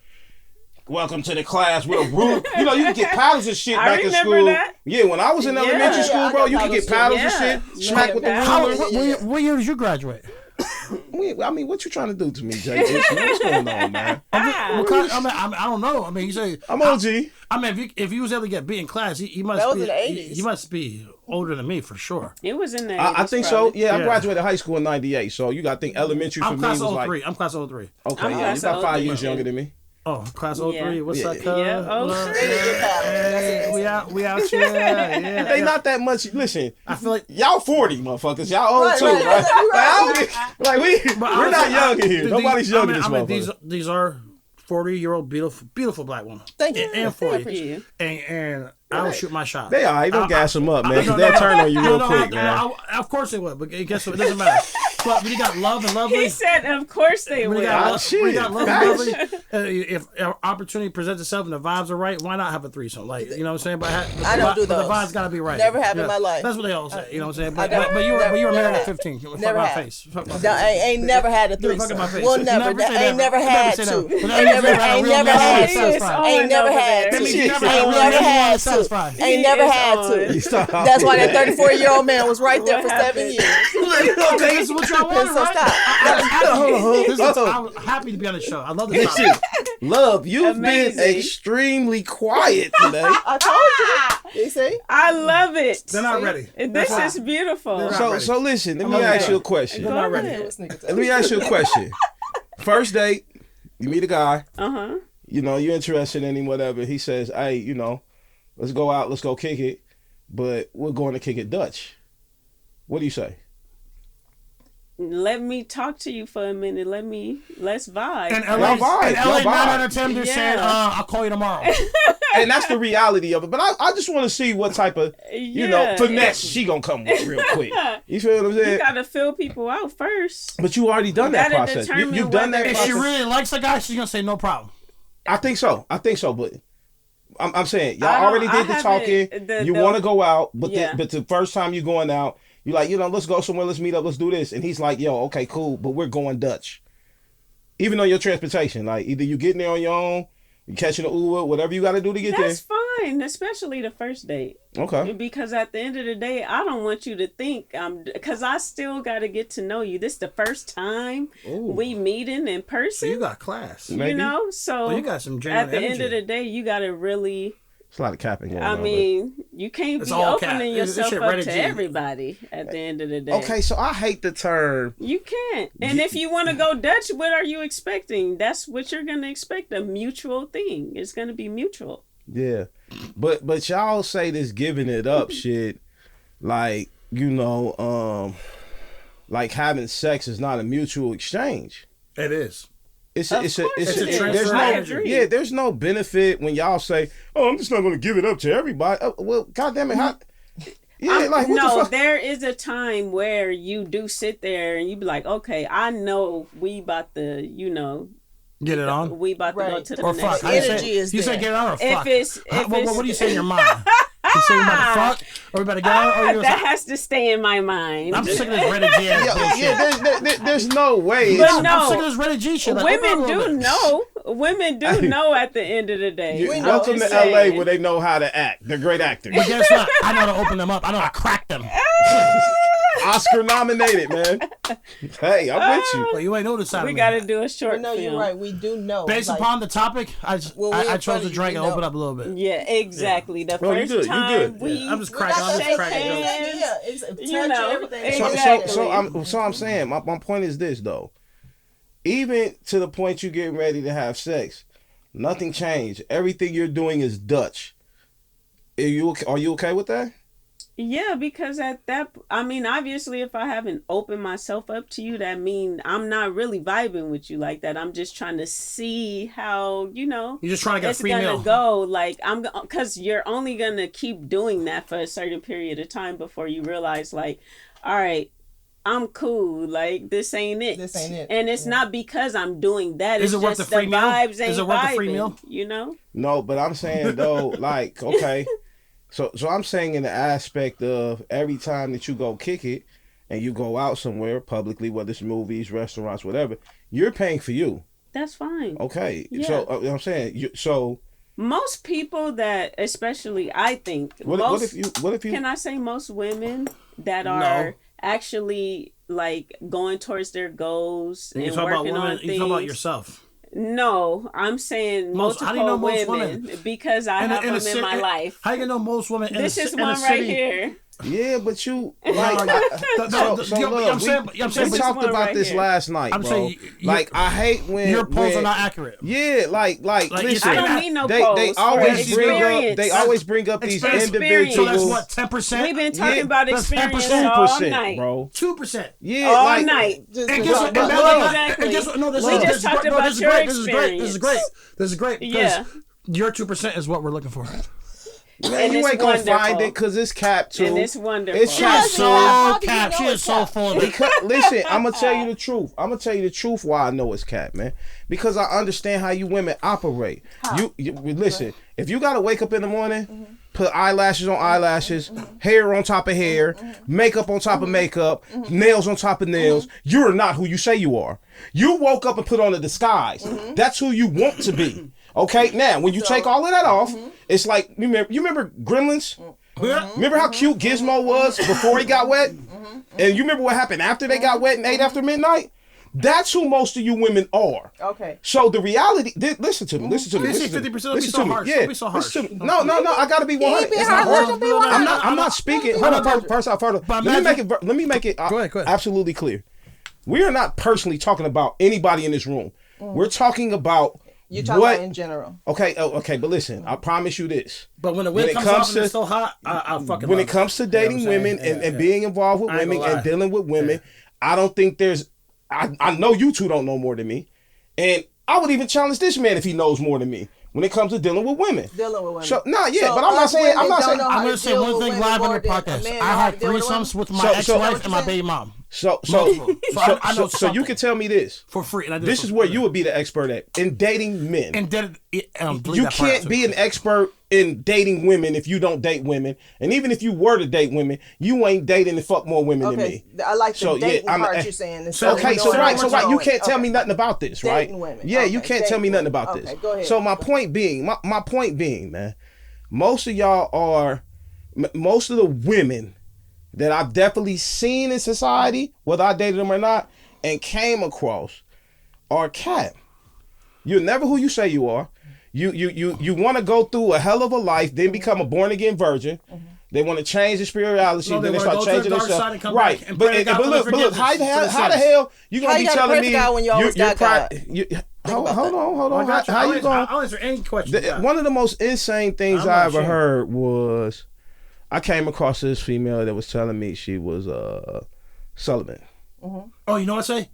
Welcome to the class with a roof. You know, you can get paddles and shit back in school. That. Yeah, when I was in elementary school, bro, you could get paddles and shit. Smack with the ruler. What year did you graduate? I mean, what you trying to do to me, Jay? What's going on, man? I don't know. I mean, you say I'm OG. I mean, if you was able to get B in class, he must that was be. In the 80s. He must be older than me for sure. It was in the 80s. I think probably. so. Yeah, I graduated high school in '98. So you got to think elementary for me was like. I'm class 03. Okay, yeah, you about 5 years younger than me. Oh, class 03. What's up, cuz? We out here. Yeah. They not that much. Listen, I feel like y'all 40 motherfuckers. Y'all old too, right? We're not young in here. Nobody's young in this motherfucker. These are 40-year-old beautiful black women. Thank you. And 40. Thank you. And I will shoot my shot. They all right. Don't gas them up, man, because they'll turn on you real quick, man. Of course they would, but guess what? It doesn't matter. But when you got love and lovely. He said, of course they would. When you got love and lovely, if an opportunity presents itself and the vibes are right, why not have a threesome? Like, you know what I'm saying? But I don't do those. The vibes got to be right. Never have in my life. That's what they all say. You know what I'm saying? But you were married at 15. Never my had. face. I ain't never had a threesome. We'll never. Ain't never had to. Ain't never had to. Ain't never had to. Ain't never had to. That's why that 34-year-old man was right there for 7 years. Okay, this is what y'all want, right? I'm happy to be on the show. I love this topic. Love, you've been extremely quiet today. I told you. You see? I love it. They're not ready. This is beautiful. So listen, let me ask you a question. They're not ready. Let me ask you a question. First date, you meet a guy. Uh-huh. You know, you're interested in him, whatever. He says, hey, you know, let's go out, let's go kick it. But we're going to kick it Dutch. What do you say? let me talk to you for a minute. Let's vibe. And LA, vibe. and LA Y'all 9 out of 10, they're Yeah. saying, I'll call you tomorrow. And that's the reality of it. But I just want to see what type of, Yeah. finesse she gonna come with real quick. You feel what I'm saying? You gotta fill people out first. But you already done that That'll process. determine You've done that whether- If process. she really likes the guy, she's going to say no problem. I think so. But I'm saying y'all I don't- already I did the haven't- talking. You want to go out, but Yeah. but the first time you going out, you like, let's go somewhere, let's meet up, let's do this. And he's like, yo, okay, cool, but we're going Dutch. Even on your transportation, like either you getting there on your own, you catching the Uber, whatever you got to do to get That's fine, especially the first date. there. Okay. Because at the end of the day, I don't want you to think because I still got to get to know you. This is the first time we meeting in So person. you got class. Maybe. You know, so Well, you got some genuine at the end energy. of the day, you got to really. It's a lot of capping going I on. mean, you can't It's be all cap. opening This yourself shit up rated to G. everybody at the end of the day. Okay, so I hate the term. You can't. And if you want to go Dutch, what are you expecting? That's what you're going to expect, a mutual thing. It's going to be mutual. Yeah, but y'all say this giving it up shit, like like having sex is not a mutual exchange. It is. It's Of a course it there's is. no I agree. yeah, there's no benefit when y'all say, oh, I'm just not going to give it up to everybody. Well, goddamn it, how? Yeah, like what no, the fuck? there is a time where you do sit there and you be like, okay, I know we about to, Get it on. we about to go Right. to the Or next fuck. The How you level. energy say, is you say there. get it on or fuck? If what do you say in your mind? You say you about to fuck? Or you about to get on? Or you that say, has to stay in my mind. I'm sick of this Reddit G ass bullshit. Yeah, there's no way. But it's- no. I'm sick of this Reddit G shit. Like, open up a Women little do bit. know. Women do know at the end of the day. I'm welcome to just LA saying. where they know how to act. They're great actors. But guess what? I know to open them up. I know to crack them. Oscar nominated, man. Hey, I'm with you. Well, you ain't know this side We of me. got to do a short No, film. you're right. We do know. Based like, upon the topic, I Well, we I in chose front to of drink you, and we open know. up a little bit. Yeah, exactly. The Well, you first good, you time good. we I'm just we cracking. got I'm that just cracking same jokes. thing. Yeah, it's touch You know, everything. exactly. So I'm saying my point is this though. Even to the point you getting ready to have sex, nothing changed. Everything you're doing is Dutch. Are you okay with that? Yeah, because obviously, if I haven't opened myself up to you, that means I'm not really vibing with you like that. I'm just trying to see how, You're just trying to get a it's free gonna meal. go. Like because you're only gonna keep doing that for a certain period of time before you realize, like, all right, I'm cool. Like this ain't it. This ain't it. And it's not because I'm doing that. Is It's it worth just the free meal? vibes ain't Is it worth the free vibing, meal? You know. No, but I'm saying though, like, okay. So I'm saying in the aspect of every time that you go kick it and you go out somewhere publicly, whether it's movies, restaurants, whatever, you're paying for you. That's fine. Okay. Yeah. So I'm saying so Most people that, especially, I think, what if you can I say most women that are actually like going towards their goals You and talk about working on women. things? You talk about yourself. No, I'm saying Most- multiple how do you know most women, women? because I have them in my life. How you gonna know most women? This is in a one city, right here. yeah, but you No, like I'm look, saying, we this is talked one about right this here. last night, I'm bro. saying like I hate when your polls when, are not accurate. Yeah, like listen, I don't need no they polls. always For bring up experience. they always bring up these Experience. individuals. So that's what 10%. We've been talking Yeah, about that's experience 10%, all 2%, night. bro. 2%. Yeah, All like, night. Just And the- guess what? but And look, exactly. guess what? No, this We is just talked about this is your great. This is great. This is great. experience. This is great. Because Yeah. your 2% is what we're looking for. man, And you it's ain't gonna wonderful. find it because it's capped too. And it's wonderful. It's She capped is too. so How do you capped. She know is it's so capped? full of it. Because listen, I'm gonna tell you the truth. I'm gonna tell you the truth why I know it's cat, man. Because I understand how you women operate. You listen. If you gotta wake up in the morning, put eyelashes on eyelashes, hair on top of hair, makeup on top of makeup, nails on top of nails, you're not who you say you are. You woke up and put on a disguise. That's who you want to be. Okay. Now, when you take all of that off, it's like you remember Gremlins. Remember how cute Gizmo was before he got wet? And you remember what happened after they got wet and ate after midnight? That's who most of you women are. Okay. So the reality, listen to me. You say 50%, don't be so harsh. Yeah, Don't be so harsh. listen to me. No, I gotta be 100. be It's harsh. not Don't be 100. I'm not speaking. Hold on, first off. But Let me make it Go ahead. absolutely clear. We are not personally talking about anybody in this room. We're talking about You're talking what. about in general. Okay, but listen. I promise you this. But when the When wind it comes comes off and to- it's so hot, I fucking When love it comes to You know what dating I'm saying? women Yeah, and yeah. being involved with I ain't women gonna lie. and dealing with women, I don't think there's. I know you two don't know more than me, and I would even challenge this man if he knows more than me when it comes to dealing with women. Dealing with women. So, nah, yeah, So but I'm not us saying. I'm women not don't saying. know how I'm to gonna say deal one with thing women live on more the than a podcast. man I know how had to deal with threesomes with my So- ex-wife and my baby mom. So I know so you can tell me this. for free. And I did This for is where free. you would be the expert at in dating men. And then delete You that part can't too. be an expert in dating women if you don't date women. And even if you were to date women, you ain't dating and fuck more women than Okay, me. I like the So, yeah, dating I'm- part you're saying. Okay, so right, you can't tell me Okay. nothing about this, right? Dating women. Yeah, you Okay, can't tell me dating nothing women. about Okay, this. go ahead. So my point being, man, most of y'all are, most of the women that I've definitely seen in society, whether I dated them or not, and came across, are cat. You're never who you say you are. You want to go through a hell of a life, then become a born again virgin. They want to change the spirituality, No, they then they wanna start go to the changing dark side themselves. and come Right, back and but pray to God for look, forgiveness how for the the sins. hell you gonna How be you gotta telling pray to me God when you always got God? Hold about on. I got you. How you going? I'll answer any question. you got. One of the most insane things I'm I not ever ashamed. heard was I came across this female that was telling me she was celibate. Oh, you know what I say?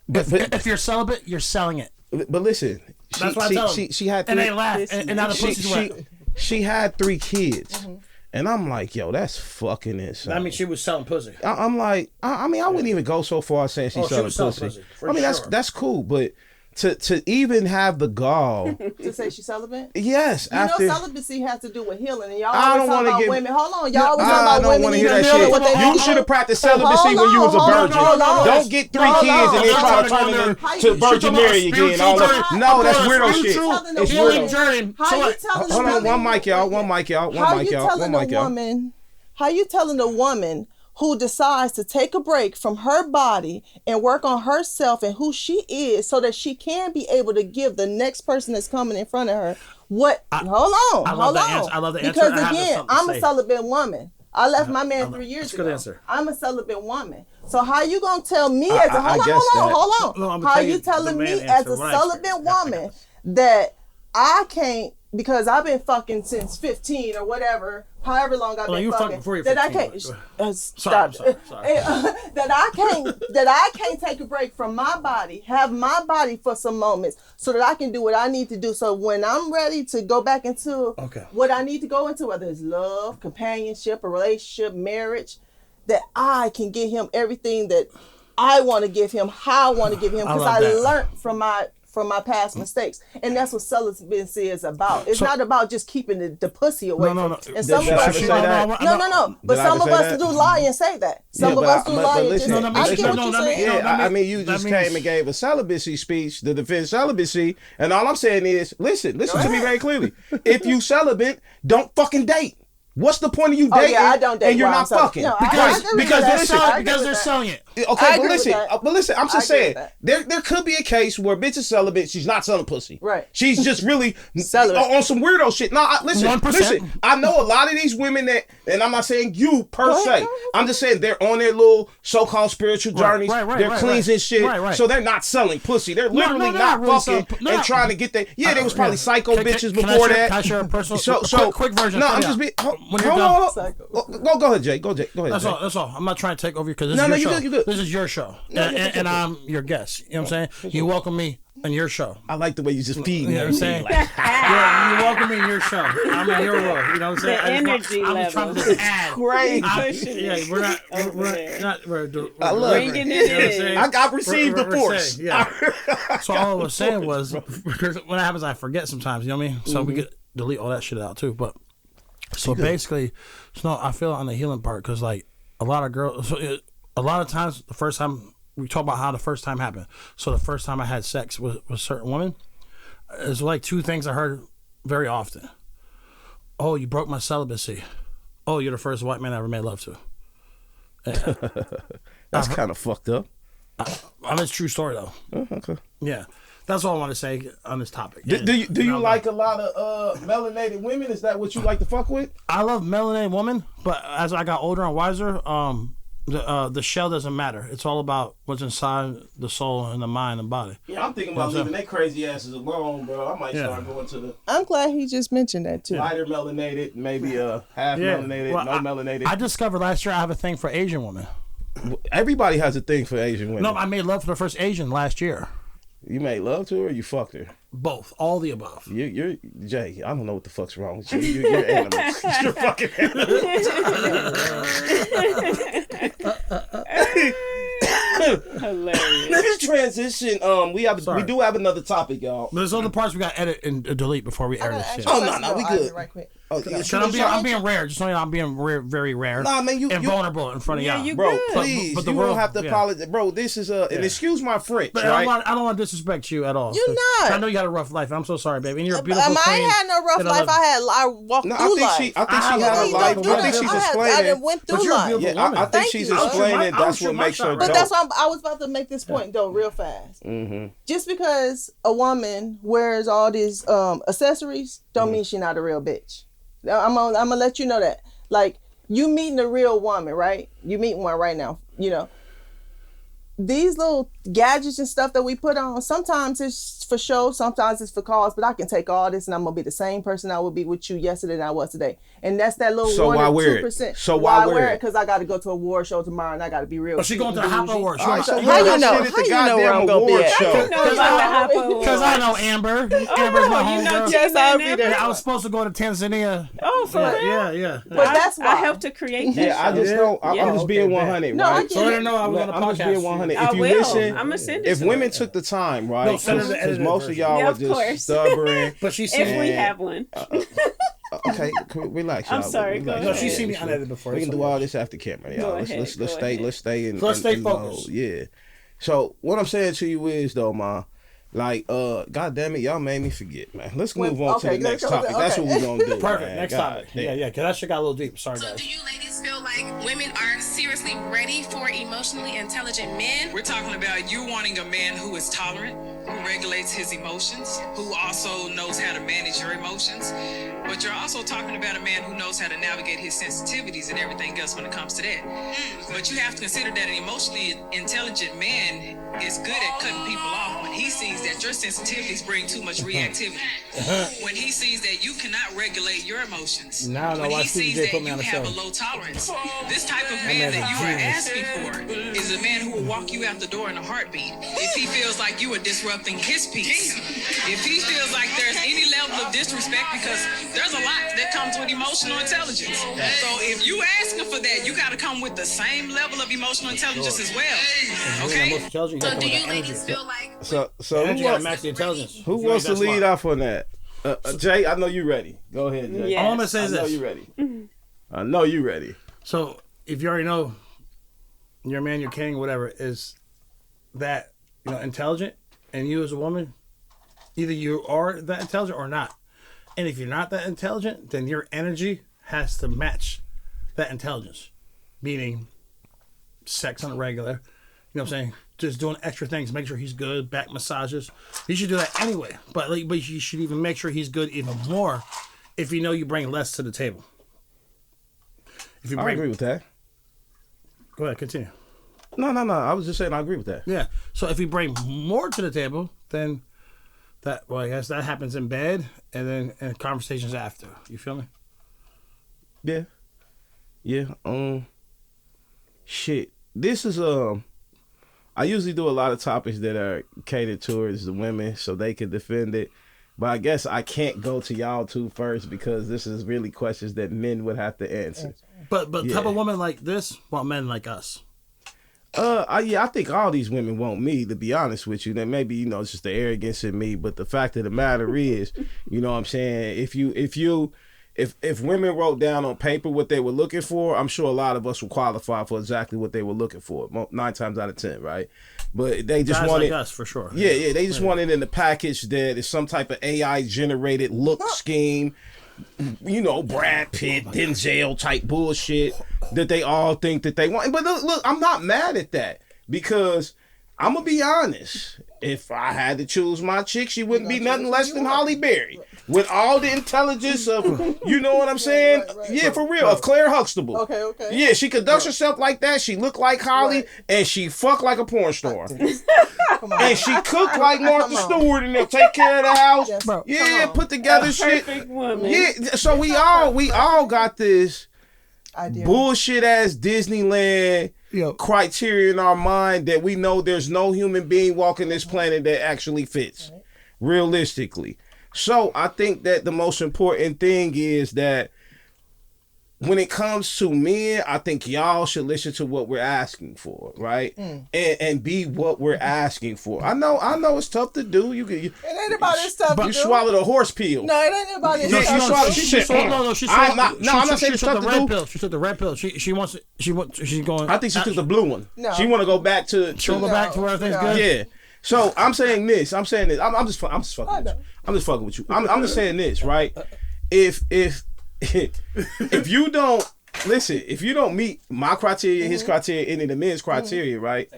But If you're celibate, you're selling it. but listen, That's what I tell them. she had And three, they laugh. And now the pussy's wet. she had 3 kids. And I'm like, yo, that's fucking insane. I mean, she was selling pussy. I'm like, I mean, I wouldn't even go so far as saying she's Oh, she selling was selling pussy. pussy, for I mean, sure. that's cool, but to even have the gall, To say she's celibate? yes, You after know, celibacy has to do with healing, and y'all I always don't talk wanna about give- women. Hold on, y'all always I talk about don't women want to need hear to that heal shit. what they You do. should have practiced Hold celibacy when you was a on, virgin. hold on. Don't get 3 Hold kids and on. then try to Hold turn on. it How into you- Virgin Mary again. All that. No, that's weirdo shit. telling It's a healing woman- journey. How So you what? telling a Hold on, woman- one mic, y'all. One mic, y'all. How One mic, you y'all. telling One a mic, y'all. woman? How you telling a woman who decides to take a break from her body and work on herself and who she is, so that she can be able to give the next person that's coming in front of her what? Hold on, I love hold that on. answer. I love the answer. Because I have again, something to I'm a say. celibate woman. I left my man 3 years That's a good ago. answer. I'm a celibate woman. So how you gonna tell me as a I guess that. hold on? No, I'm gonna How tell you you telling the me man as answer, a what I celibate experienced. I woman got this. that I can't, because I've been fucking since 15 or whatever, however long I've Well, been you were fucking, fucking before you were that I 15, can't but- stop. Sorry. that I can't take a break from my body, have my body for some moments, so that I can do what I need to do. So when I'm ready to go back into what I need to go into, whether it's love, companionship, a relationship, marriage, that I can give him everything that I want to give him, how I want to give him, because I love that. learned from my past mistakes, and that's what celibacy is about. It's not about just keeping the pussy away. No. And some of Did I us ever do. say that? No. But Did I some ever of say us that? do lie and say that. Some Yeah, of us do but lie and listen, just. no, I get what no, you're that saying. means- Yeah, that I mean, means- you that just means- came and gave a celibacy speech to defend celibacy, and all I'm saying is, listen to me very clearly. If you celibate, don't fucking date. What's the point of you Oh, dating yeah, I don't date and you're while not I'm fucking? celibate. No, I Because agree with because that. they're listen, selling I agree because with they're that. selling it. Okay, I but agree with listen, that. I'm just I agree saying, with there could be a case where bitch is celibate, she's not selling pussy. Right. She's just really Celibate. on some weirdo shit. No, listen, 1%. listen. I know a lot of these women that, and I'm not saying you per Go ahead, se. go ahead. I'm just saying they're on their little so-called spiritual journeys. right, they're right, cleansing right. shit. Right. So they're not selling pussy. They're literally they're not not really fucking selling- they're and not- trying to get their. Yeah, there was probably Yeah. psycho bitches Can I before share- that. can I share a personal- So quick version? No, Cut I'm it just out. being. When you're Hold done. on. Go ahead, Jay. Go ahead. That's Jay. all. That's all. I'm not trying to take over because this No, is no, your you show. good, you good. This is your show, and I'm your guest. You know what I'm saying? You welcome me on your show. I like the way you just feed You me. know what I'm saying? Like, Yeah, you welcome me in your show. I'm in your role. You know what I'm saying? The energy I'm just trying to level. just add. Crazy. Pushing Yeah, it we're not. over there. We're I love it. Bringing You know what I'm it in. saying? I received the We're force. saying, yeah. So all I was saying was, because when that happens, I forget sometimes. You know what I mean? So we could delete all that shit out too. But so basically, no, I feel on the healing part because like a lot of girls, a lot of times the first time we talk about how the first time happened. So the first time I had sex with certain women, it's like 2 things I heard very often. Oh, you broke my celibacy. Oh, you're the first white man I ever made love to. That's kind of fucked up. I mean, it's a true story though. Okay. Yeah, that's all I want to say on this topic. Do you like a lot of melanated women? Is that what you like to fuck with? I love melanated women, but as I got older and wiser, the shell doesn't matter. It's all about what's inside the soul and the mind and body. Yeah, I'm thinking about leaving their crazy asses alone, bro. I might start going to the I'm glad he just mentioned that too. lighter melanated, maybe half melanated, Well, no melanated. I discovered last year I have a thing for Asian women. Everybody has a thing for Asian women. No, I made love to the first Asian last year. You made love to her or you fucked her? Both. All the above. You're Jay, I don't know what the fuck's wrong with you. You're animals. You're fucking animals. Hilarious. Let's transition. We do have another topic, y'all. But there's other parts we got to edit and delete before we air this shit. Oh, no, we good. Right quick. Oh, yeah, I'm being rare. Just so you know, I'm being very rare. Nah, man, you vulnerable in front of y'all. you bro, good. please, but the you world, don't have to apologize, bro. This is and excuse my French, But right? I don't want to disrespect you at all. You're not. I know you had a rough life. I'm so sorry, baby. And you're a beautiful I queen. ain't had no rough And life. I walked No, through life. I think she had a life. I think she's I explaining. went But through you're a life. beautiful Yeah, I woman. think Thank she's you. explaining I'll that's shoot what my makes her shot. But dope. that's why I was about to make this point though, real fast. Mm-hmm. Just because a woman wears all these accessories, don't mean she's not a real bitch. I'm gonna let you know that. Like, you meeting a real woman, right? You meeting one right now, you know. These little gadgets and stuff that we put on, sometimes it's for show, sometimes it's for cause, but I can take all this and I'm gonna be the same person I would be with you yesterday than I was today. And that's that little So 1 why or wear it? 2%. So why wear it? Because I gotta go to a award show tomorrow and I gotta be real. But she going to the bougie. Hopper Awards. All right, so How you that know? shit at How the you know where goddamn I'm gonna be award at? show. Because I know Amber. Amber's my you know homegirl. Yes, I'll be there. Yeah, I was supposed to go to Tanzania. Oh, for real? Yeah. But that's why. I helped to create that. Yeah, I just show. don't. I'm Yeah. just being Okay, 100, No, I right? get So I it. didn't know I was on a I'm just podcast. being 100. I If you will. listen, I'm gonna send it if to women her. took the time, right? No, send her the Because edited most of version. y'all Yeah, are of just course. stubborn. But she If seen we me. have one. Okay, relax, y'all. I'm sorry, go Relax. No, ahead. she's seen me unedited before. We can do all this after camera, y'all. Go Let's ahead, let's go stay ahead. let's stay in. Let's stay in focused. mode. Yeah. So what I'm saying to you is though, ma, like, God damn it, y'all made me forget, man. Let's move on to the next topic. That's what we're gonna do. Perfect. man. Next God topic. damn. Yeah, because that shit got a little deep. Sorry, So guys. do you ladies feel like women are seriously ready for emotionally intelligent men? We're talking about you wanting a man who is tolerant, who regulates his emotions, who also knows how to manage your emotions. But you're also talking about a man who knows how to navigate his sensitivities and everything else when it comes to that. But you have to consider that an emotionally intelligent man is good at cutting people off when he sees that your sensitivities bring too much reactivity. When he sees that you cannot regulate your emotions. Now I know when why he Stevie sees J that put me you on the have show. a low tolerance. This type of man man's a that you are genius. asking for is a man who will walk you out the door in a heartbeat. If he feels like you are disrupting his peace. If he feels like there's any level of disrespect, because there's a lot that comes with emotional intelligence. So if you asking for that, you got to come with the same level of emotional intelligence as well. Okay? Most intelligent, you So got do to you come with ladies the energy. feel like So Energy who got wants, match the intelligence. who If you wants to ain't that lead smart. off on that? Jay, I know you ready. Go ahead, Jay. Yeah. All I'm gonna say I is know this. you ready. I know you ready. So if you already know your man, your king, whatever, is that, you know, intelligent, and you as a woman, either you are that intelligent or not. And if you're not that intelligent, then your energy has to match that intelligence. Meaning sex on a regular. You know what I'm saying? Just doing extra things, make sure he's good, back massages. You should do that anyway. But you should even make sure he's good even more if you know you bring less to the table. If you I bring agree with that. Go ahead, continue. No. I was just saying I agree with that. Yeah. So if you bring more to the table, then I guess that happens in bed and then in conversations after. You feel me? Yeah. Yeah. Shit. This is I usually do a lot of topics that are catered towards the women so they can defend it. But I guess I can't go to y'all two first because this is really questions that men would have to answer. But Yeah. type of women like this want men like us. I think all these women want me, to be honest with you. Then maybe, you know, it's just the arrogance in me. But the fact of the matter is, you know what I'm saying? If women wrote down on paper what they were looking for, I'm sure a lot of us will qualify for exactly what they were looking for. 9 times out of 10, right? But they just Guys wanted like us for sure. Yeah, they just want it in the package that is some type of AI generated look scheme. You know, Brad Pitt, Denzel type bullshit that they all think that they want. But look, I'm not mad at that because I'm gonna be honest. If I had to choose my chick, she wouldn't be nothing less than Holly Berry. With all the intelligence of, you know what I'm saying? Right. Yeah, for real. Of Claire Huxtable. Okay. Yeah, she conducts herself like that. She look like Holly, and she fuck like a porn star. Come on. And she cook like Martha Come on. Stewart, and they'll take care of the house. Yes. Bro. Yeah, Come on. put together shit. Perfect woman. Yeah, so we all got this Idea. bullshit ass Disneyland criteria in our mind that we know there's no human being walking this planet that actually fits, realistically. So I think that the most important thing is that when it comes to men, I think y'all should listen to what we're asking for, right? And be what we're asking for. I know it's tough to do. You it ain't about this stuff. You swallowed a horse pill. No, it ain't about this. I'm not saying it's tough to do. She took the red pill. She's going. I think she took the blue one. No. She want to go back to. She'll go back to where everything's good. Yeah. So I'm saying this. I'm just fucking with you. I'm just fucking with you. I'm just saying this, right? If you don't listen, if you don't meet my criteria, his criteria, any of the men's criteria, right?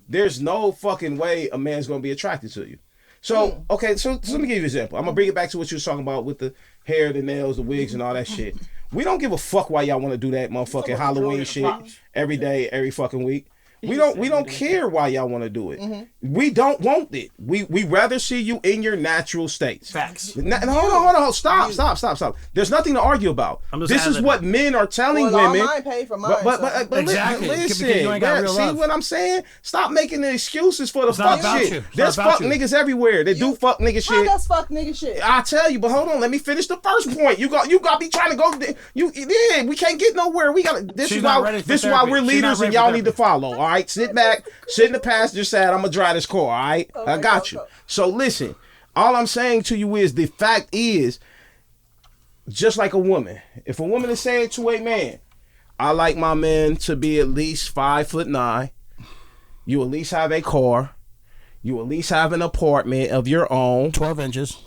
There's no fucking way a man's gonna be attracted to you. So okay, so let me give you an example. I'm gonna bring it back to what you were talking about with the hair, the nails, the wigs, and all that shit. We don't give a fuck why y'all want to do that motherfucking Halloween shit every day, every fucking week. We don't care why y'all want to do it. We don't want it. We rather see you in your natural states. Facts. Hold on. Stop. There's nothing to argue about. This is what men are telling women. Mine pay for mine. But Exactly. listen, You ain't got real see love. what I'm saying? Stop making the excuses for the fuck about shit. you. It's There's not about fuck you. niggas everywhere that do fuck nigga How shit. does fuck nigga shit? I tell you, but hold on, let me finish the first point. You got me trying to go. We can't get nowhere. We got this She's is not why ready for this is why therapy. we're She's not leaders ready and for y'all need to therapy. follow. All right, sit back, sit in the passenger side. I'm gonna drive this car. All right, I got you. So listen, all I'm saying to you is the fact is, just like a woman, if a woman is saying to a man, I like my man to be at least 5'9", you at least have a car, you at least have an apartment of your own. 12 inches.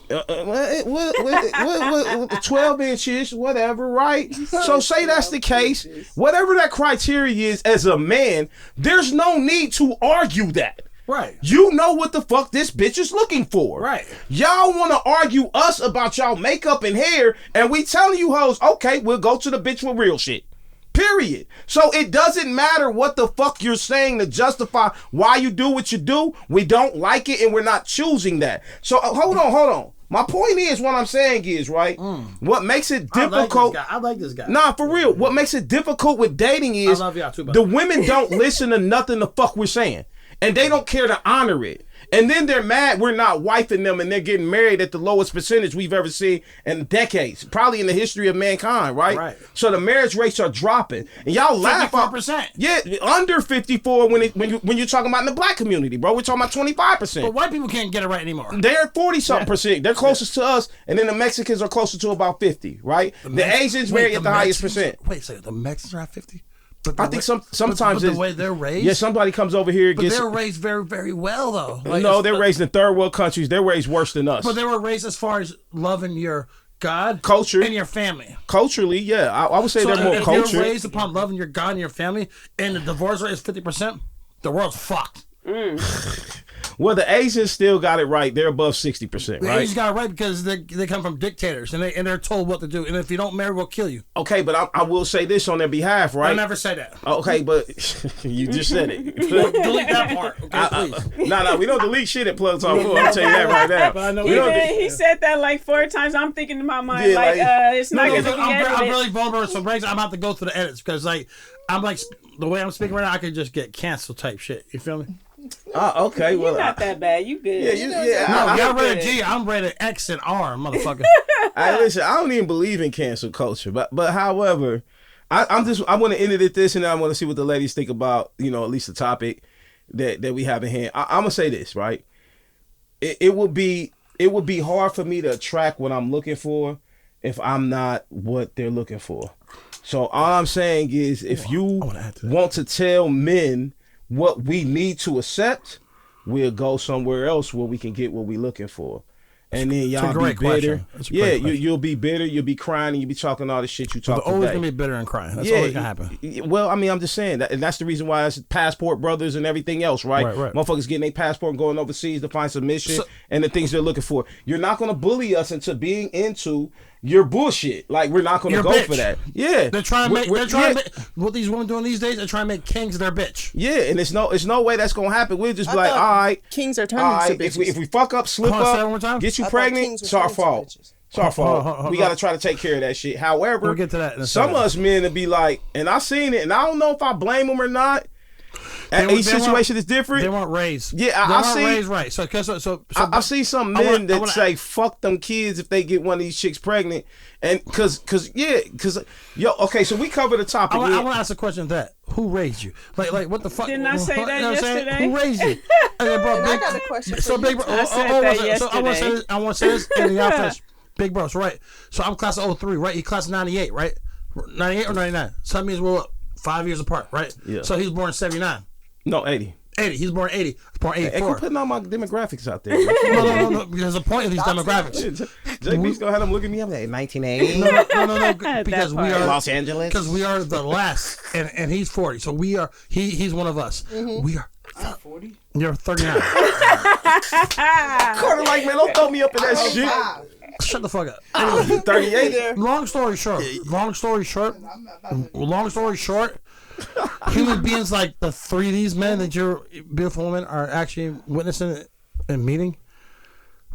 12 inches, whatever, right? So say that's the case. Whatever that criteria is as a man, there's no need to argue that. Right. You know what the fuck this bitch is looking for. Right. Y'all want to argue us about y'all makeup and hair, and we telling you hoes, okay, we'll go to the bitch with real shit. Period. So it doesn't matter what the fuck you're saying to justify why you do what you do. We don't like it, and we're not choosing that. So hold on. My point is, what I'm saying is, right, what makes it difficult. I like this guy. Nah, for real. What makes it difficult with dating is I love y'all too, buddy. the women don't listen to nothing the fuck we're saying. And they don't care to honor it. And then they're mad we're not wifing them and they're getting married at the lowest percentage we've ever seen in decades. Probably in the history of mankind, right? Right. So the marriage rates are dropping. And y'all laugh. 54%. Yeah, under 54 when you're talking about in the black community, bro. We're talking about 25%. But white people can't get it right anymore. They're 40-something percent. They're closest to us, and then the Mexicans are closer to about 50, right? The Asians marry at the highest percent. Wait a second, the Mexicans are at 50? But I think sometimes but the way they're raised. Yeah, somebody comes over here. But they're raised very, very well, though. Like, no, they're raised in third world countries. They're raised worse than us. But they were raised as far as loving your God, culture, and your family. Culturally, yeah, I would say they're more if cultured. You're raised upon loving your God and your family, and the divorce rate is 50%. The world's fucked. Well, the Asians still got it right. They're above 60%, right? The Asians got it right because they come from dictators and they're told what to do. And if you don't marry, we'll kill you. Okay, but I will say this on their behalf, right? I never said that. Okay, but you just said it. Delete that part, okay, please. No, we don't delete shit at Plugtalk4. I'll tell you that right now. But I know he said that like 4 times. I'm thinking in my mind, it's not going to be edited. I'm really vulnerable with some breaks. I'm about to go through the edits because, I'm like, the way I'm speaking right now, I could just get canceled type shit. You feel me? Okay, well, you're not that bad. You good? Yeah, you're rated G. I'm rated X and R, motherfucker. Listen, I don't even believe in cancel culture, but however, I want to end it at this, and then I want to see what the ladies think about, at least the topic that we have in hand. I'm gonna say this, right? It would be hard for me to attract what I'm looking for if I'm not what they're looking for. So all I'm saying is, if you want to tell men what we need to accept, we'll go somewhere else where we can get what we're looking for. And then y'all be bitter. Yeah, you'll be bitter, you'll be crying, and you'll be talking all the shit you talk today. They're always going to be bitter and crying. That's always going to happen. Well, I mean, I'm just saying, and that's the reason why it's passport brothers and everything else, right? Right. Motherfuckers getting their passport and going overseas to find submission and the things they're looking for. You're not going to bully us into being into your bullshit. Like, we're not going to go for that. Yeah. They're trying to make what these women doing these days, they're trying to make kings their bitch. Yeah, and it's no way that's going to happen. We'll just be like, all right. Kings are turning to bitches. If we fuck up, slip up, get you pregnant, it's our fault. It's our fault. We got to try to take care of that shit. However, we'll get to that in a some second. of us men to be like, and I seen it, and I don't know if I blame them or not, Each situation is different. They weren't raised. Yeah, they I weren't see. raised right. So I see some men that say fuck them kids if they get one of these chicks pregnant, and cause okay, so we cover the topic. I want to ask a question. That who raised you? Like what the fuck? Didn't I say that yesterday? Who raised you? Bro, I got a question. So for big you. bro. I said that yesterday. So I want to say this, and y'all finish. Big bro, so right. So I'm class of 03, right? He class of 98, right? 98 or 99? So that means we're 5 years apart, right? Yeah. So he was born in 79. No, 80. 80. He's born 80. He's born 84. Hey, quit putting all my demographics out there. No. Because the point of these demographics. JB's gonna have them look at me. I'm like 1980. No. Because we are Los Angeles. Because we are the last, and he's 40. So we are. He's one of us. We are. I'm 40. You're 39. Carter, like, man, don't throw me up in that shit. Shut the fuck up. 38. Long story short. Human beings like the three of these men that your beautiful women are actually witnessing and meeting.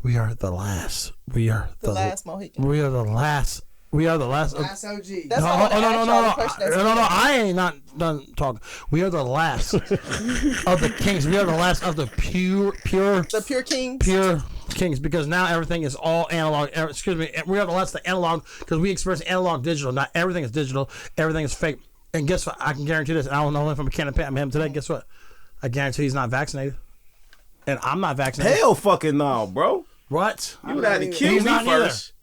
We are the last. We are The last Mohican. We are the last. We are the last. Last OG. That's why I wanted to ask y'all the question that's No. I ain't not done talking. We are the last of the kings. We are the last of the pure. The pure kings. Pure kings, because now everything is all analog. Excuse me. We are the last of the analog because we experience analog digital. Not everything is digital. Everything is fake. And guess what? I can guarantee this. I don't know if I'm a can of paint him today. Guess what? I guarantee he's not vaccinated. And I'm not vaccinated. Hell fucking no, bro. What? You would have had to kill He's me not first.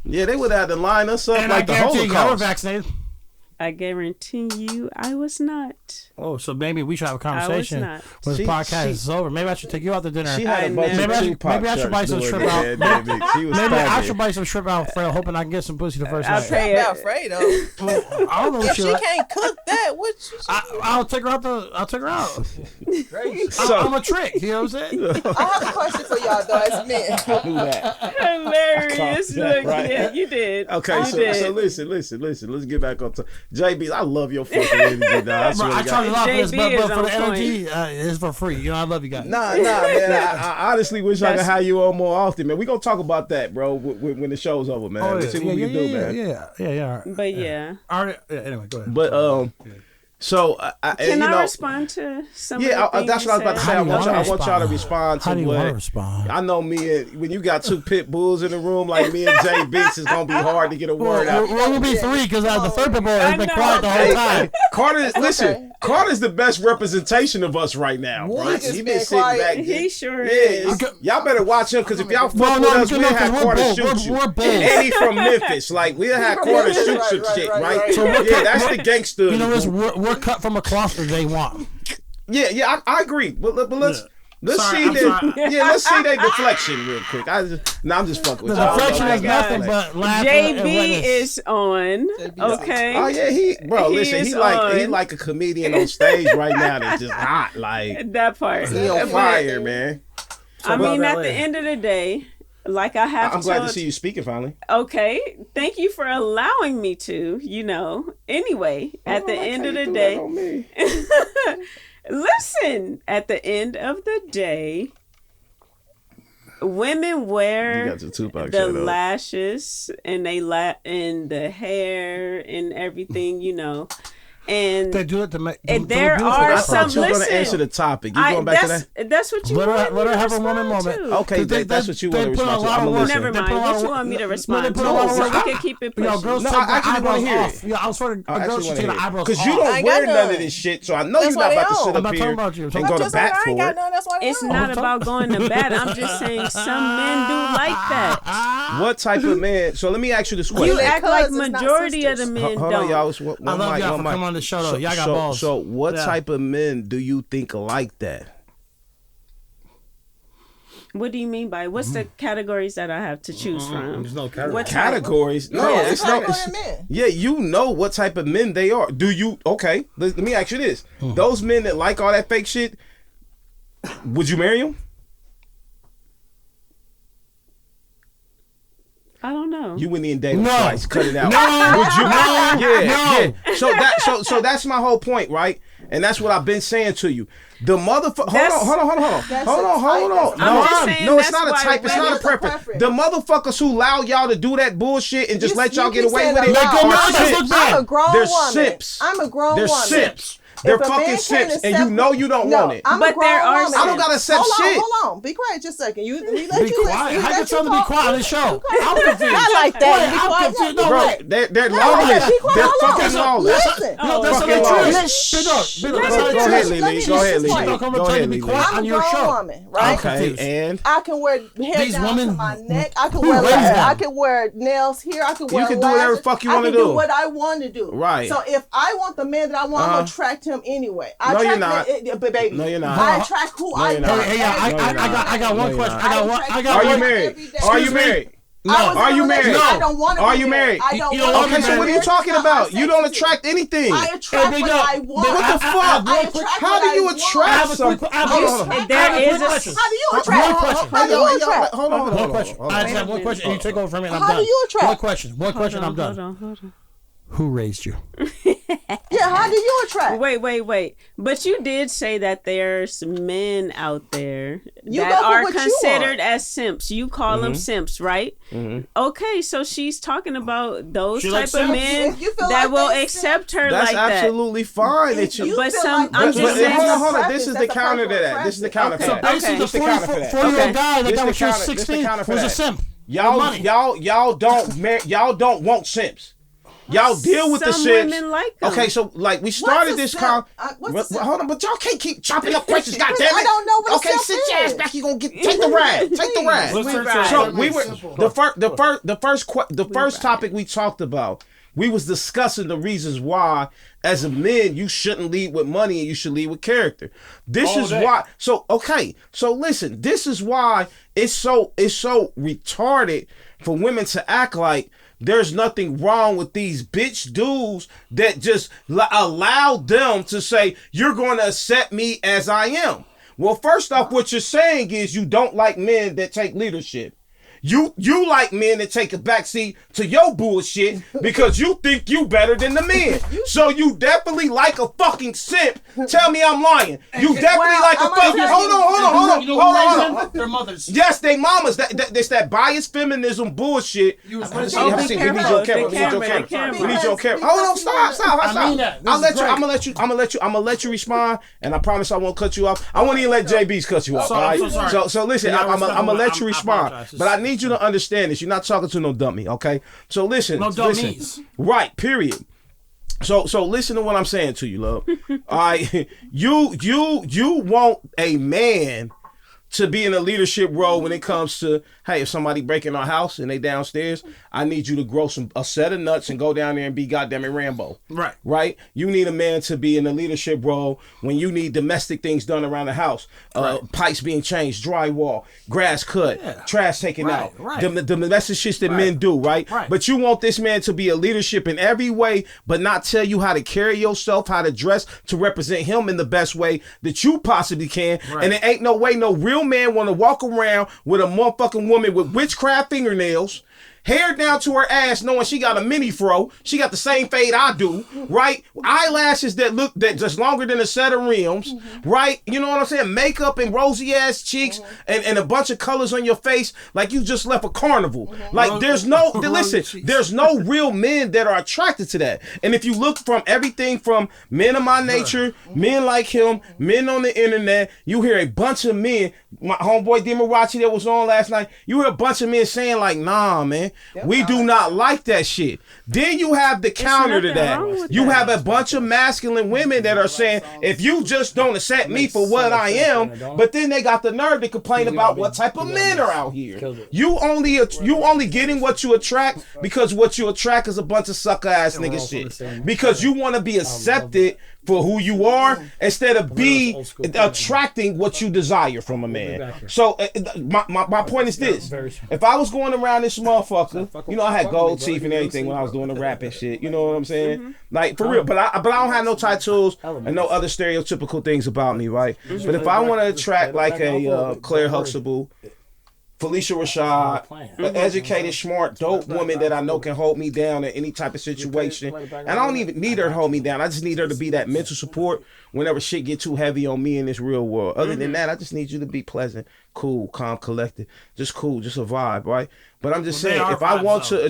Yeah, they would have had to line us up And like I the guarantee you were Holocaust. vaccinated. I guarantee you I was not. Oh, so maybe we should have a conversation not. when this podcast is over. Maybe I should take you out to dinner. She had I a bunch never- of Maybe Tupac I should buy some shirts shrimp doing out. that, baby. She was Maybe I faggot. should buy some shrimp Alfredo, hoping I can get some pussy the first I'll night. pay I'm it. not afraid of. I don't know If what she she like. can't cook that, what you I'll take her out. I'll take her out. So- I'm a trick. You know what I'm saying? I have a question for y'all though as men. Do that. Hilarious. Look, Right. yeah, you did. Okay, You so did. listen. Let's get back on top. JB, I love your fucking energy, dog. I swear Bro, I to charge a God. lot for this, JB but is for on the energy, it's for free. You know, I love you guys. Nah, man. I honestly wish I could That's- have you on more often, man. We gonna talk about that, bro, when the show's over, man. Let's see what we can do, man. Yeah. But yeah. All right. Yeah, anyway, go ahead. But so Can you I know, respond to some yeah, of the things that's what I was about to you say. said? I want y'all to respond How to do you want to what respond? I know. Me and when you got two pit bulls in the room like me and Jay Beats, it's gonna be hard to get a word out. We're gonna be three because the third people has I been know. quiet the whole time. Carter, listen, okay. Carter's the best representation of us right now, bro. He just He been been sitting quiet. back. He sure Yeah, is. y'all better watch him because if y'all fuck No, with us, no, we'll because have we're Carter bold. shoot you. We're bold. And he from Memphis, like we'll have Carter shoot some Right, shit, right, right? right. So Yeah, that's the gangster. You know this? We're cut from a cloth that they want. Yeah, I agree. But let's Sorry, see I'm that. sorry. Yeah, let's see that deflection real quick. I'm just fucking The with y'all. deflection is God. nothing but laughter and JB witness. is on. Okay. Oh yeah, he listen, is he on. like a comedian on stage right now that's just hot, like That part. he on fire, man. I mean, about at that the later. end of the day, like I have I'm glad to told- see you speaking finally. Okay, thank you for allowing me to. Anyway, at the end of the day, listen. At the end of the day, women You wear got your Tupac the shirt on. lashes and and the hair and everything, and They do it to make. And to there look beautiful. are I That's some- thought you were going to listen, answer the topic. You going back to that? that's what you Let her- want me let her to have a respond woman moment. to. Okay, that's what you want to they put a respond to. lot I'm of gonna work- listen. Never they mind. put a lot What of you work- want me to no, respond they to? put a lot of So work- we can keep it Yo, pushing. girls No, take I the actually wanna eyebrows hear off. it. Yeah, I was sort of. I A girl actually should want take to the hear eyebrows because off. you I don't ain't wear got none of none. this shit, so I know you're That's not why they about to on. sit I'm up not talking here about you. I'm and talking go about- to bat I for ain't got it. none. That's why they It's on. not about going to bed. I'm just saying some men do like that. What type of man? So let me ask you this question. You They act like cousins, not majority of the sisters. men Hold on, don't. y'all. One I love mic, y'all one for mic. coming on the show, though. Y'all got balls. So what Yeah. type of men do you think are like that? What do you mean by what's the categories that I have to choose from? There's no category. What type? Categories? No, Yeah. it's not. Category of men. Yeah, you know what type of men they are. Do you? Okay, let me ask you this: those men that like all that fake shit, would you marry them? I don't know. You wouldn't even date him No. twice. Cut it out. No. Would you? No. Yeah, No. yeah. So that's my whole point, right? And that's what I've been saying to you. The motherfucker. Hold on. That's Hold a on. type. I'm just saying No, it's that's not a why type. It's not a women- preference. Preference. The motherfuckers who allow y'all to do that bullshit and just You- let y'all you get keep away saying with it allow. Make them are honest, simps. look bad. I'm a grown They're woman. simps. I'm a grown They're woman. simps. They're If a man fucking can't simps, and accept you know you don't want it. I'm But a grown there are woman. I don't gotta accept shit. Hold on. Be quiet just a second. We let Be you quiet. listen. How you tell them to be quiet on the show? I'm confused. Not like that. Wait, Be I'm quiet. confused. No, Bro, wait. they're No, lawless. be quiet. They're Hold on. fucking lawless. Listen. No, that's fucking not true. lawless. Big dog. Big dog. That's Go not ahead, true. Lily. Go ahead, Lily. She's not gonna Go tell you ahead, to be Lily. quiet I'm on a your grown show. woman, right? Okay, and I can wear hair These down women- to my neck. I can Who wear raised them? I can wear nails here. I can wear you can do whatever the fuck you want to I can do. do what I want to do. Right. So if I want the man that I want, I'm gonna attract him anyway. No, you're not. But baby, No, you're not. I attract who No, I you're want. not. Hey, I got one question. I got Are you one. married? Every day. Are you Excuse me? married? No. Are you married? No. I don't want to. Are be you married? I don't You don't want want Okay, to so be what are you married. talking about? You don't attract anything. I attract big what dog. I want. What the fuck? I attract How what do you I want. attract something? Hold on. There is a question. How do you attract? One question. How do you attract? Hold on. One question. I just have one question, and you take over from me, and I'm How done. do you attract? One question. One question, I'm done. Hold on. Who raised you? Yeah, how do you attract? Wait. But you did say that there's men out there You that go for are what you considered want. as simps. You call them simps, right? Okay, so she's talking about those She type likes of simps? men If you feel that like will they accept her That's like that. absolutely fine. That you. But feel some- like I'm But, just but saying- hold on. This is the counter to that. This is the counter for Okay. that. Basically, This the the counter for that. 40-year-old Okay. guy that This got the when she was counter- this the 16 counter for was a that. simp. Y'all don't want simps. Y'all deal with the Some simps. women like them. Okay, so like we started a this simp? con. What's a simp? Hold on, but y'all can't keep chopping up questions. God damn it! I don't know what a Okay, simp sit your ass is. back. You gonna take the ride. Take the ride. So we were the first topic we talked about. We was discussing the reasons why, as a man, you shouldn't lead with money and you should lead with character. This is why. So okay. So listen. This is why it's so retarded for women to act like there's nothing wrong with these bitch dudes that just allow them to say you're going to accept me as I am. Well, first off, what you're saying is you don't like men that take leadership. You like men that take a backseat to your bullshit because you think you better than the men. So you definitely like a fucking simp. Tell me I'm lying. You definitely like a fucking. Hold on. Their mothers. Yes, they mamas. That's that biased feminism bullshit. Oh, be careful. The camera. We need your camera. Hold on, stop. I mean that. This I'm is gonna let you respond, and I promise I won't cut you off. I won't even let JB's cut you off. Sorry, All I'm right? so sorry. So listen, Yeah, I'm gonna let you I respond, apologize. but I need you to understand this. You're not talking to no dummy, okay? So listen, No listen. dummies. Right. Period. So listen to what I'm saying to you, love. All right, you want a man to be in a leadership role when it comes to, hey, if somebody breaking our house and they downstairs, I need you to grow a set of nuts and go down there and be goddamn it Rambo. Right. Right? You need a man to be in a leadership role when you need domestic things done around the house. Pipes being changed, drywall, grass cut, trash taken out. Right. The domestic shit that men do, right? But you want this man to be a leadership in every way, but not tell you how to carry yourself, how to dress to represent him in the best way that you possibly can. And it ain't no way no real man want to walk around with a motherfucking woman with witchcraft fingernails, hair down to her ass, knowing she got a mini fro. She got the same fade I do, right? Eyelashes that look that just longer than a set of rims, right? You know what I'm saying? Makeup and rosy ass cheeks and a bunch of colors on your face like you just left a carnival. Like there's no there's no real men that are attracted to that. And if you look from everything from men of my nature, men like him, men on the internet, you hear a bunch of men. My homeboy Demarachi that was on last night, you hear a bunch of men saying like, nah, man, we do not like that shit. Then you have the counter to that. You have a bunch of masculine women that are saying, if you just don't accept me for what I am, but then they got the nerve to complain about what type of men are out here. You only getting what you attract because what you attract is a bunch of sucker ass nigga shit. Because you want to be accepted for who you are instead of be attracting what you desire from a man. So my point is this: if I was going around this motherfucker, you know, I had gold teeth and everything when I was doing the rap and shit. You know what I'm saying? Like for real. But I don't have no tattoos and no other stereotypical things about me, right? But if I want to attract like a Claire Huxtable, Felicia Rashad, an educated, smart, dope woman that I know can hold me down in any type of situation. And I don't even need her to hold me down. I just need her to be that mental support whenever shit get too heavy on me in this real world. Other than that, I just need you to be pleasant, cool, calm, collected, just cool, just a vibe, right? But I'm just Well, they saying, are if I vibes, want though. to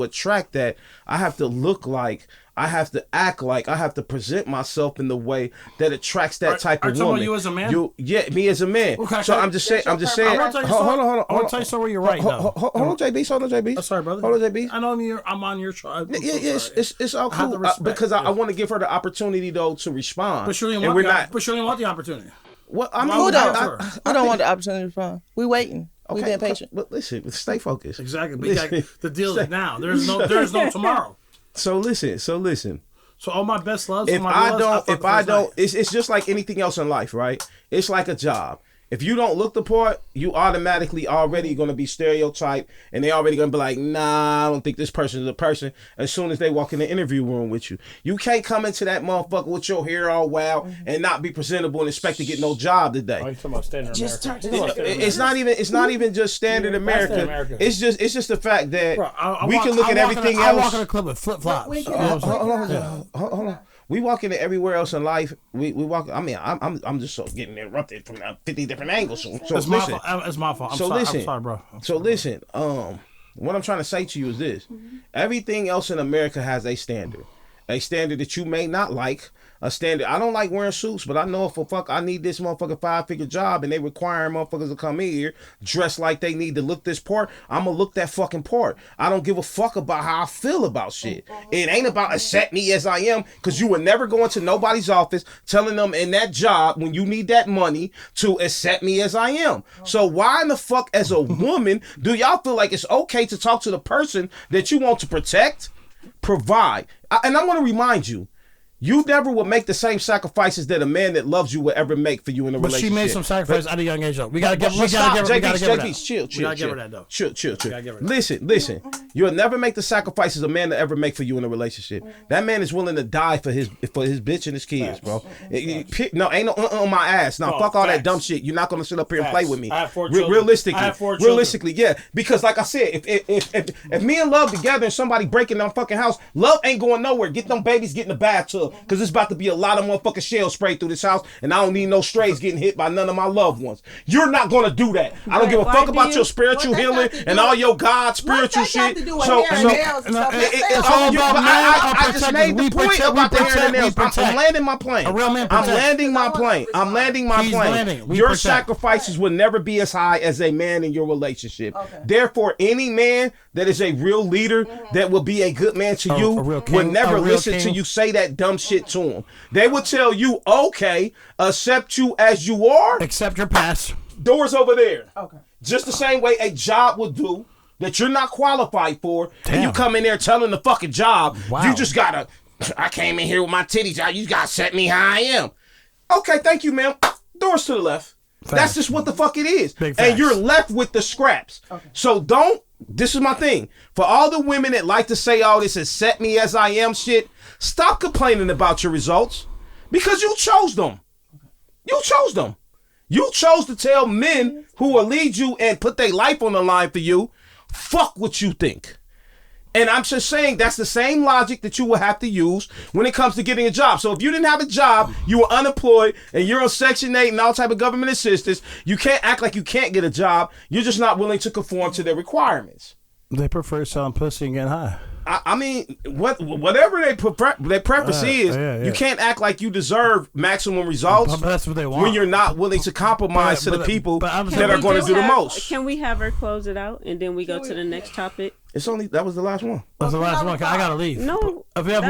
attract that, I have to look like, I have to act like, I have to present myself in the way that attracts that type are of you talking woman. about you as a man? Yeah, me as a man. Okay, So okay. I'm just saying. I want to tell you a story. Hold on. I want to tell you a story where you're right, though. Hold on, JB. Hold on, JB. Oh, sorry, brother. Hold on, JB. I know I'm on your show. Yeah, it's all I have cool to respect, because yeah. I want to give her the opportunity though to respond. But she didn't and want we're not. but she didn't want the opportunity. Well, I mean, Why Who would don't? I- I don't want the opportunity to respond. We waiting. We being patient. But listen, stay focused. Exactly. But the deal is now. There's no tomorrow. So listen. So all my best loves. If I don't, it's just like anything else in life, right? It's like a job. If you don't look the part, you automatically already going to be stereotyped, and they already going to be like, nah, I don't think this person is a person. As soon as they walk in the interview room with you, you can't come into that motherfucker with your hair all wild and not be presentable and expect to get no job today. Oh, you talking about standard America? It's not even just standard America. It's just the fact that we can look at everything else. I walk in the club with flip flops. Hold on. We walk into everywhere else in life. We walk. I mean, I'm just so getting interrupted from 50 different angles. So it's my fault. It's my fault. I'm sorry, bro. Listen. What I'm trying to say to you is this: everything else in America has a standard that you may not like. A standard. I don't like wearing suits, but I know if I need this motherfucking 5-figure job and they require motherfuckers to come in here dressed like they need to look this part, I'm gonna look that fucking part. I don't give a fuck about how I feel about shit. It ain't about accept me as I am, because you would never go into nobody's office telling them in that job when you need that money to accept me as I am. So why in the fuck as a woman do y'all feel like it's okay to talk to the person that you want to protect, provide? And I want to remind you, you never would make the same sacrifices that a man that loves you would ever make for you in a relationship. But she made some sacrifices at a young age, though. We gotta give her that. Chill. We gotta give her that, though. Chill. Listen. You'll never make the sacrifices a man will ever make for you in a relationship. That man is willing to die for his bitch and his kids, bro. No, ain't no on my ass. Now, fuck all that dumb shit. You're not gonna sit up here and play with me. I have 4 children. Realistically, yeah. Because like I said, if me and Love together and somebody breaking down fucking house, Love ain't going nowhere. Get them babies, get in the bathtub. Because it's about to be a lot of motherfucking shell sprayed through this house, and I don't need no strays getting hit by none of my loved ones. You're not gonna do that. I don't give a fuck about your spiritual healing and all your God spiritual shit. It's all about I just made the point about the hair and nails. I'm landing my plane. A real man I'm protects. landing my plane. I'm landing my He's plane. landing. We Your protect. sacrifices will never be as high as a man in your relationship. Therefore, any man that is a real leader that will be a good man to you will never listen to you say that dumb shit to him. They will tell you, okay, accept you as you are. Accept your past. Doors over there. Okay. Just the same way a job would do that you're not qualified for, and you come in there telling the fucking job, you just gotta, I came in here with my titties out, you gotta set me how I am. Okay, thank you, ma'am. Doors to the left. That's just what the fuck it is. And you're left with the scraps. So this is my thing. For all the women that like to say all this accept me as I am shit, stop complaining about your results. Because you chose them. You chose them. You chose to tell men who will lead you and put their life on the line for you, fuck what you think. And I'm just saying that's the same logic that you will have to use when it comes to getting a job. So if you didn't have a job, you were unemployed, and you're on Section 8 and all type of government assistance, you can't act like you can't get a job. You're just not willing to conform to their requirements. They prefer selling pussy and getting high. I mean, whatever their preference is, you can't act like you deserve maximum results. But that's what they want. When you're not willing to compromise to the people that are going to do the most. Can we have her close it out and then we go to the next topic? That was the last one. That's the last one. I gotta leave. No. If we have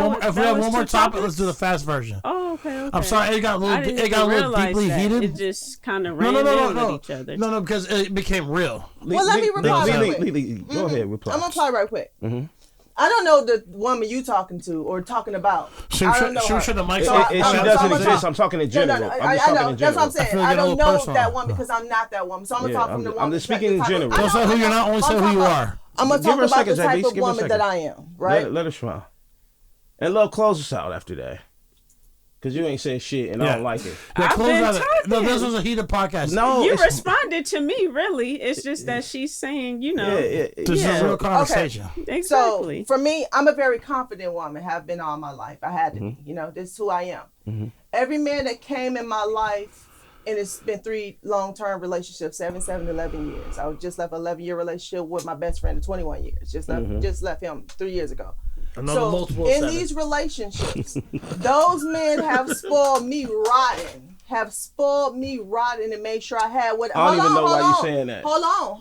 one more topic, let's do the fast version. Oh, okay. I'm sorry, it got a little deeply heated. It just kind of ran in with each other. No, because it became real. Well, let me reply right quick. Go ahead, reply. I'm gonna reply right quick. I don't know the woman you talking to or talking about. I don't know her. Should the mic she doesn't exist. I'm talking in general. No, I'm just talking in general. That's what I'm saying. I don't know personal. that woman because I'm not that woman. So I'm gonna talk from the woman. I'm just speaking in general. Don't say who you're not, only say who you are. I'm gonna talk about the type of woman that I am, right? Let her smile. And Love, close us out after that. Because you ain't saying shit and I don't like it. I've been talking. No, this was a heated podcast. No, you responded to me, really. It's just that she's saying, this is a real conversation. Okay. Exactly. So for me, I'm a very confident woman, have been all my life. I had to be. This is who I am. Every man that came in my life and it's been 3 long-term relationships, 7, 11 years. I just left an 11-year relationship with my best friend of 21 years. Just left him 3 years ago. Another So multiple in 7. these relationships, those men have spoiled me rotten. And made sure I had what. I don't even know why you're saying that. Hold on.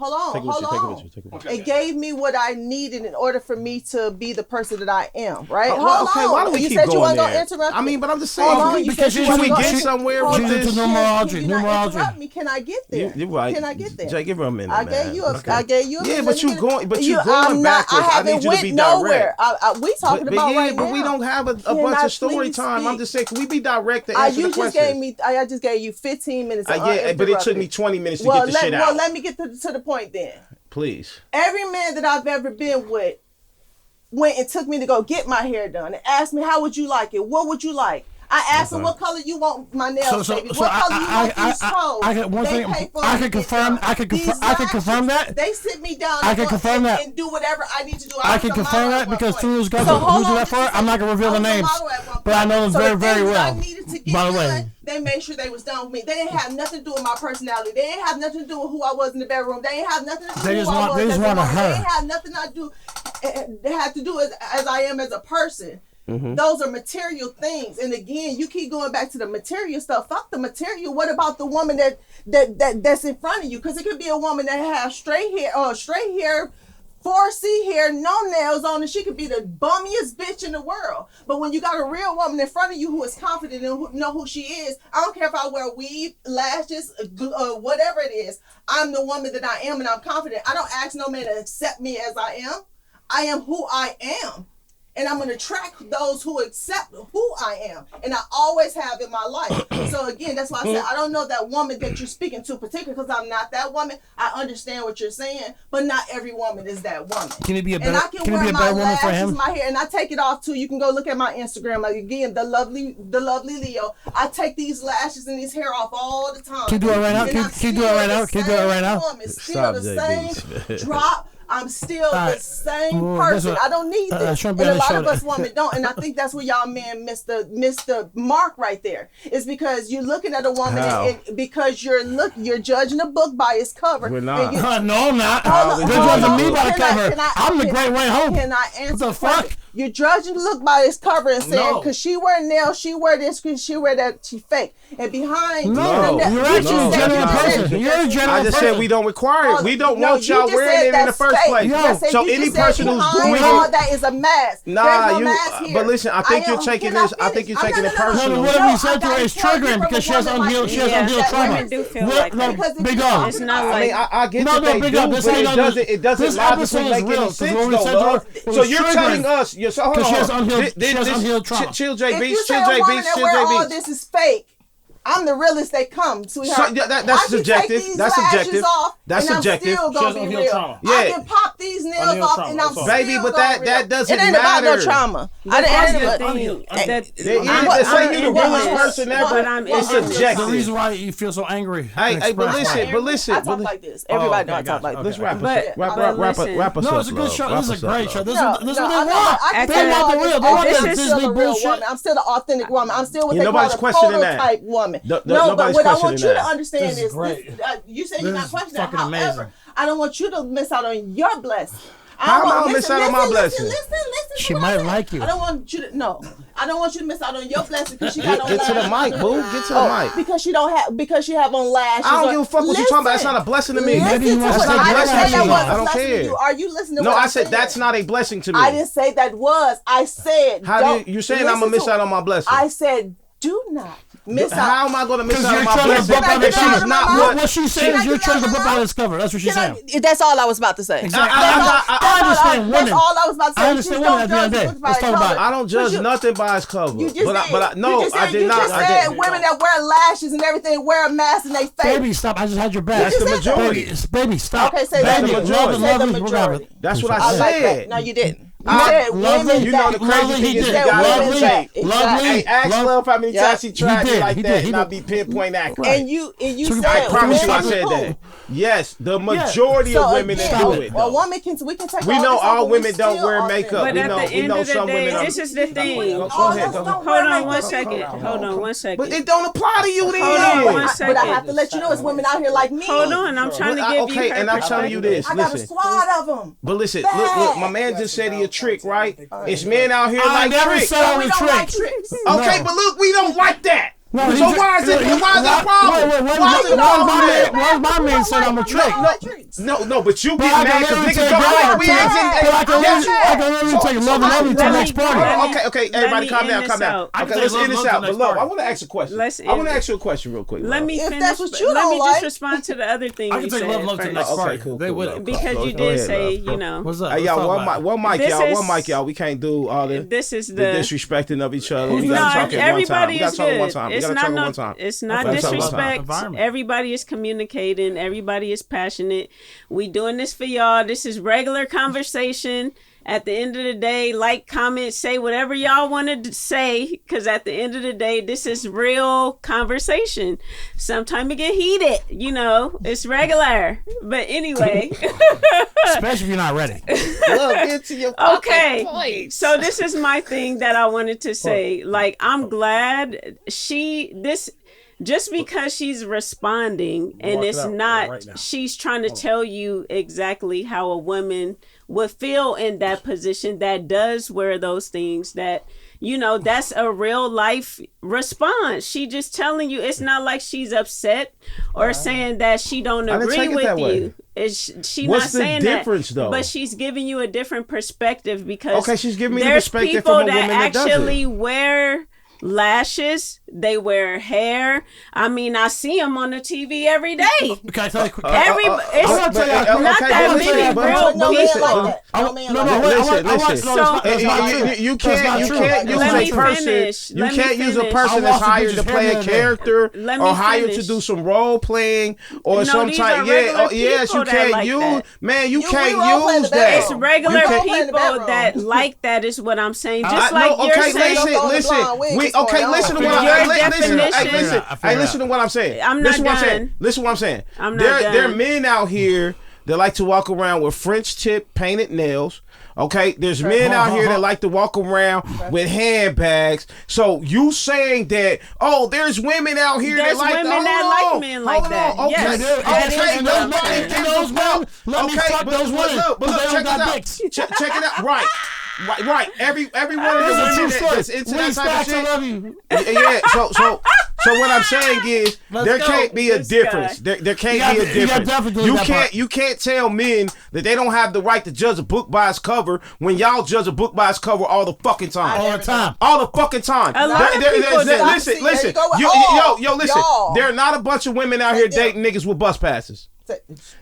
It gave me what I needed in order for me to be the person that I am. Right? Hold on. Why don't we you keep said going you weren't there? gonna interrupt me. I mean, but I'm just Hold on, saying you because said you should we wasn't get gonna- somewhere Hold with on. this? Numerology. Can you not interrupt me? Can I get there? You're right. Can I get there? Jay, give her a minute. I man. gave you a. Okay. I gave you a. Yeah, minute. but Let you me get- going, but you I'm going not. backwards. I haven't need you to went be nowhere. direct. We talking about yeah, right but now. we don't have a Can bunch I of story please time. speak? I'm just saying, can we be direct to answer You the just questions? gave me. I just gave you 15 minutes. Of Yeah, but it took me uninterrupted. 20 minutes to get the shit out. Well, let me get to the point then. Please. Every man that I've ever been with went and took me to go get my hair done and asked me, how would you like it? What would you like? I asked them, what color you want my nails, baby? What color you want these toes? I got one thing. I can confirm that. They sit me down and do whatever I need to do. I can confirm that because Tunu's got who's that for? I'm not gonna reveal the names, but I know them very, very well. By the way, they made sure they was done with me. They didn't have nothing to do with my personality. They didn't have nothing to do with who I was in the bedroom. They didn't have nothing to do with who I was. They just wanted her. They didn't have nothing to do. They had to do as I am as a person. Mm-hmm. Those are material things, and again, you keep going back to the material stuff. Fuck the material. What about the woman that's in front of you? Because it could be a woman that has straight hair, 4C hair, no nails on, and she could be the bummiest bitch in the world. But when you got a real woman in front of you who is confident and who know who she is, I don't care if I wear weave, lashes, whatever it is. I'm the woman that I am, and I'm confident. I don't ask no man to accept me as I am. I am who I am. And I'm going to track those who accept who I am. And I always have in my life. So again, that's why I said I don't know that woman that you're speaking to particularly because I'm not that woman. I understand what you're saying, but not every woman is that woman. Can it be a better, and I can wear my lashes, my hair, and I take it off too. You can go look at my Instagram. Like again, the lovely Leo. I take these lashes and these hair off all the time. Can you do it right now? Can you do it right now? Can you do it right now? Still the same drop. I'm still the same person. I don't need this. And a lot of us women don't. And I think that's where y'all men miss the mark right there. It's because you're looking at a woman and because you're judging a book by its cover. We're not. No, I'm not. You're judging me by the cover. I'm the great way home. Can I answer what the fuck? You're judging the look by its cover and saying, because she wear nails, she wear this, because she wear that, she fake. And behind you're actually a genuine person. You're a genuine person. I just said we don't require it. We don't want y'all wearing it in the first place. So any person who's doing all that is a mask. Nah, but listen, I think you're taking this. I think you're taking it personal. Whatever you said to her is triggering because she has unhealed trauma. Women do feel like that. Big dog. It's not like. I get that they do, but it doesn't logically make any sense though. So you're telling us. So hold on. She has unhealed trauma. Chill, JB. If you say a woman that wear all this is fake, I'm the realest they come, sweetheart. So that's subjective. That's subjective. That's subjective. I'm still gonna be real. Yeah. I can pop these nails off, and I'm still baby, but that doesn't matter. It ain't about no trauma. This ain't you the realest person ever. It's subjective. The reason why you feel so angry. Hey, but listen. I talk like this. Everybody knows I talk like this. Let's wrap us up. No, it's a good show. This is a great show. This is what they want. They want the real. They want that Disney bullshit. I'm still the authentic woman. I'm still what they call a prototype woman. No, but what I want you to understand is, you said you're not questioning. However, I don't want you to miss out on your blessing. How am I gonna miss out on my blessing? Listen. She might like you. I don't want you to I don't want you to miss out on your blessing because she got on Get to the mic, boo. Get to the mic. Because you have on lashes. I don't give a fuck what you're talking about. That's not a blessing to me. Maybe you want to say blessing to you. I don't care. Are you listening to No, what I I'm said saying? that's not a blessing to me. I didn't say that was. I said. How do you saying I'm gonna miss out on my blessing? I said do not miss out. How am I gonna miss out on my Because blessing? you're trying to She's not what she's saying is you're trying to book out his cover. That's what she's saying. That's all I was about to say. Exactly. I understand women. That's all I was about to say. I understand women at the end of the day. Let's talk about it. I don't judge nothing by its cover. You just I did not. You just said women that wear lashes and everything wear a mask and they fake. Baby, stop. I just had your back. That's the majority. Baby, stop. Okay, say That's the the majority. majority. That's what I said. No, you didn't. said women You know the crazy Lovely, thing he is you did. gotta Lovely, say. Lovely. Hey, ask Love how many times she tried me like He that, did. and I'll be pinpoint accurate. And you So said I promise you, I women said who? that. Yes, the majority of women that do it. A Though. woman we can take We know this off, all but we women don't still wear are makeup. But We at know the we end know of the some day, women. this is the thing. Go Hold ahead. on one second. Hold on one second. But it don't apply to you then. Hold on one But second. I have to let you know, it's women out here like me. Hold on, I'm trying to give you her and I'm telling you perspective. this. I got a Listen. squad of them. But listen, look, my man just said he a trick, right? It's men out here I like never tricks. said I We was don't like tricks. tricks. Okay, but look, we don't like that. No, So why is it a problem? Why is it why my man said I'm a trick? No, but you get But I mad can because literally niggas take don't love. like we ain't But I can literally take love and everything to the next party. Okay, everybody calm down. Okay, let's end this out. But look, I want to ask a question. I want to ask you a question real quick. Let me If finish. that's what you Let don't me like. just respond to the other thing I you can take said love to the first. next party. cool. They would. Because you Go did ahead, say, love. you know. What's up? Hey, y'all, one mic, This y'all. is- One mic, y'all. We can't do all the This is the the. disrespecting of each other. Who's We that? gotta No, talk at one time. everybody We gotta is talk at one good. time. We It's gotta not talk at no. one time. It's not Okay, so one time. disrespect. Environment. Everybody is communicating. Everybody is passionate. We doing this for y'all. This is regular conversation. At the end of the day, like, comment, say whatever y'all wanted to say, because at the end of the day, this is real conversation. Sometimes it get heated, you know, it's regular. But anyway. Especially if you're not ready. Love, get to your Okay, point. so this is my thing that I wanted to say. Like, I'm glad just because she's responding and Mark it it's out not, right now. she's trying to tell you exactly how a woman would feel in that position that does wear those things, that, you know, that's a real life response. She just telling you, it's not like she's upset or saying that she don't I didn't agree take it that with way. you. She What's not the saying difference, that, though? but she's giving you a different perspective because Okay, she's giving me the there's perspective people from a woman that does it. actually wear lashes, they wear hair. I mean, I see them on the TV every day. Can I tell you quick? It's I wanna tell you- not okay, that but many listen, but- real No man listen, people. like that. No man No, like no, that. wait. Listen. That's not true. You That's not can't true. use Let a me person. finish. You Let me can't use a finish. person I that's watched the hired bitches to play hand a in character Let me or hired to finish. do some role playing or No, some these type. are Yeah, regular yes, you people that can't like use. that. Man, you We can't role play in use the that. It's regular You can't- people that like that is what I'm saying. Just like no, you're okay, saying. listen. Listen to what Your I'm saying. definition- Hey, listen to what I'm saying. I'm not Listen what I'm saying. done. Listen what I'm saying. I'm not There are done. men out here that like to walk around with French tip painted nails. Okay, there's men out here that like to walk around with handbags. So you saying that? Oh, there's women out here There's that like women hold that on, like men like hold that. on. Okay, Yes, that is okay, what but I'm nobody saying. gives Those a fuck. men, let me Okay, fuck those women, But because look, they check don't it got out. dicks. Check it out. Right. Every one of the It's a women true story. that's into Willie that type of Stacks, I shit. love you. Yeah, so what I'm saying is there go. can't be a This difference. guy. There can't You be a gotta- you gotta difference. definitely do that part. You can't tell men that they don't have the right to judge a book by its cover when y'all judge a book by its cover all the fucking time. All the time. All the fucking time. A lot of people do. Listen. There you go with Yo, listen. y'all. There are not a bunch of women out here dating niggas with bus passes.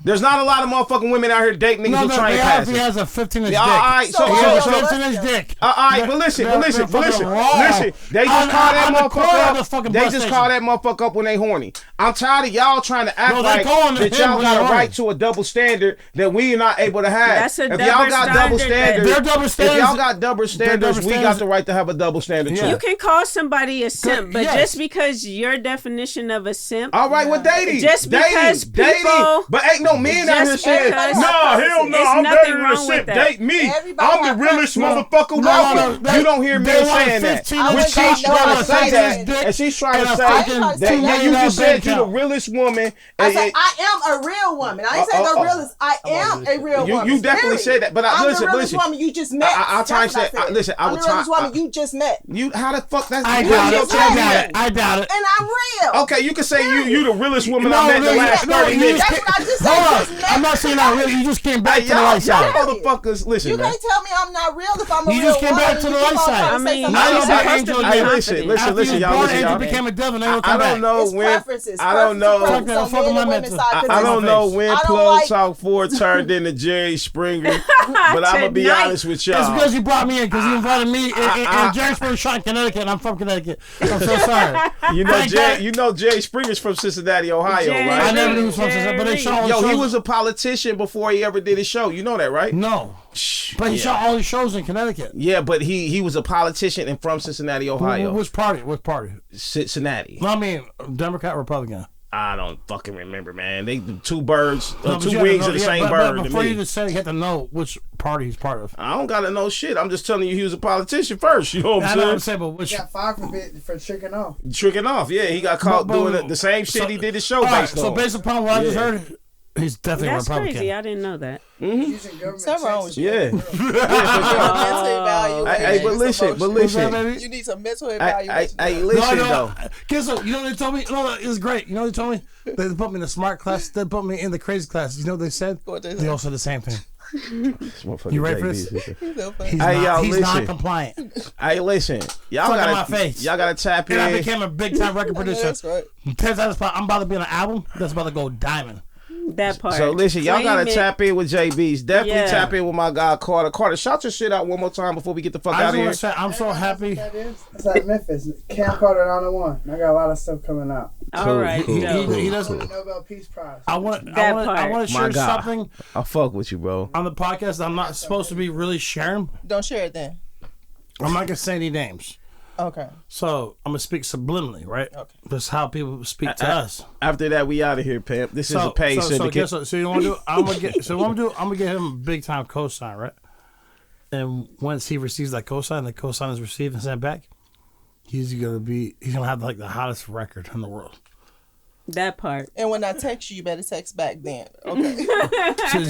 There's not a lot of motherfucking women out here dating niggas with train he passes. has a 15-inch dick. Yeah, all right, So He has a so 15-inch dick. all right, but listen. They're fucking wrong. They just On- call that on the corner of the motherfucker fucking up. They bus just station. call that motherfucker up when they horny. I'm tired of y'all trying to act No, they like calling that him y'all when got a they're right horny. to a double standard that we are not able to have. That's a if double y'all got double standard that- standards, They're double if standards. y'all got double standards, we got standards. the right to have a double standard too. Yeah. You can call somebody a simp, but yes. just because your definition of a simp, All right, with dating, Just because dating, people- but ain't no men out here Just saying, because- "Nah, hell no, It's I'm nothing dating a wrong with simp. that. Date me. Everybody I'm the have realest preference. motherfucker walking." they- You don't hear they men want saying that. 15 I When would she's say no, trying to I say would that, say and she's trying to and a say fucking that, $2 yeah, you million just said bank you the account. realest woman. I said I am a real woman. I ain't say the realest. I am a real woman. You definitely period. said that, but I'm listen, the realest listen. woman you just met. I'll try and That's say, what I said. listen, I I'm would the realest try. woman you just met, You how the fuck that's I you doubt your it. time. I doubt it. and I'm real. Okay, you can say you the realest woman No, I met in the really, last no, 30 you minutes. That's what I just said. Hold Just on. met. I'm not saying that really. You just came back Hey, to the y'all light side. motherfuckers, listen, You man. can't tell me I'm not real if I'm a You real just came woman. back to and the you keep light on side. trying to I say mean, something Now you're you're else. back supposed to angel be Hey, again. listen, confident. After you y'all, born listen, angel y'all. became a devil, now you'll I come don't back. know It's when. preferences. I don't know. Preferences on Fuck men my and women's mental. side. I don't know when I don't Plug like- Talk 4 turned into Jerry Springer, but I'm gonna be Tonight. honest with It's y'all. because you brought me in, because you invited me and Jerry Springer shot in Connecticut, and I'm from Connecticut. I'm so sorry. You know, Thank God. Jerry Springer's from Cincinnati, Ohio, Jerry right? I never knew he was from Cincinnati, but they agree. shot all the Yo, he shows. was a politician before he ever did his show. You know that, right? No, but he shot all the shows in Connecticut. Yeah, but he was a politician and from Cincinnati, Ohio. Which party? Which party? Cincinnati. No, I mean Democrat, Republican. I don't fucking remember, man. They two birds, No, but two you gotta wings know- of the yeah, same but bird. to before me. you just say, you have to know which party he's part of. I don't gotta know shit. I'm just telling you he was a politician first. You know what I I'm know what I'm saying? saying, but which? He got fired for tricking off. Tricking off. Yeah, he got caught But- doing the same shit he did his show All right, based so on. based upon what I just Yeah. heard, he's definitely That's a Republican. crazy. I didn't know that. Using government Something wrong with you. Yeah. Mental evaluation. Hey, but listen, but What's that, listen. baby? You need some mental Hey, evaluation. listen though. Guess what? You know what they told me? No, it's great. You know what they told me? They put me in the smart class. They put me in the crazy class. You know what they said? What they They said? all said the same thing. You You ready for this? He's so funny. He's Hey, y'all, he's listen. non-compliant. Hey, listen. Y'all Fuck on my gotta, face. y'all gotta tap And I in. became a big-time record producer. That's right. 10 times I'm about to be on an album that's about to go diamond. That part. So listen, y'all Claim gotta it. tap in with JB's. Definitely Yeah. tap in with my guy Carter. Carter, shout your shit out one more time before we get the fuck I out just of want here. to say I'm so happy. That is. It's like Memphis. Camcorder 901. I got a lot of stuff coming out. All right. cool, dope. cool. He The doesn't. Nobel Peace Prize. I want. That I want part. to My share God. something I fuck with you, bro. on the podcast that I'm not supposed to be really sharing. Don't share it then. I'm not gonna say any names. Okay. So I'm gonna speak subliminally, right? Okay. That's how people speak to us. After that, we out of here, Pimp. This is a paid so syndicate. guess what? So you want to do? I'm gonna get. So what I'm gonna do? I'm gonna get him a big time cosign, right? And once he receives that cosign, the cosign is received and sent back. He's gonna have like the hottest record in the world. That part. And when I text you, you better text back then. Okay. So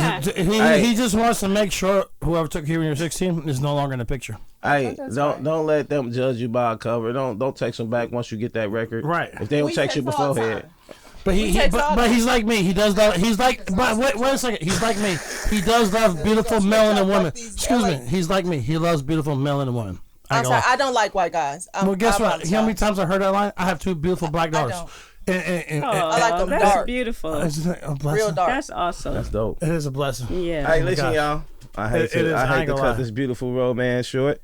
he just wants to make sure whoever took you when you were 16 is no longer in the picture. Hey, That's don't right. don't let them judge you by a cover. Don't text them back once you get that record. Right. If they don't We text you text all the beforehand. time. But We text all but the- he's like me. He does love. He's like. But wait a second. He's like me. He does love beautiful melanin women. like these Excuse LA me. He's like me. He loves beautiful melanin women. I'm sorry. I don't like white guys. Well, guess I'm what? You know how many sorry. times I heard that line? I have two beautiful black I daughters. don't. And Oh, I like them that's dark. beautiful. it's just a blessing. Real dark. That's awesome. That's dope. It is a blessing. Yeah. Hey, listen, gosh. y'all. I hate It is. I to ain't gonna cut lie. this beautiful romance short.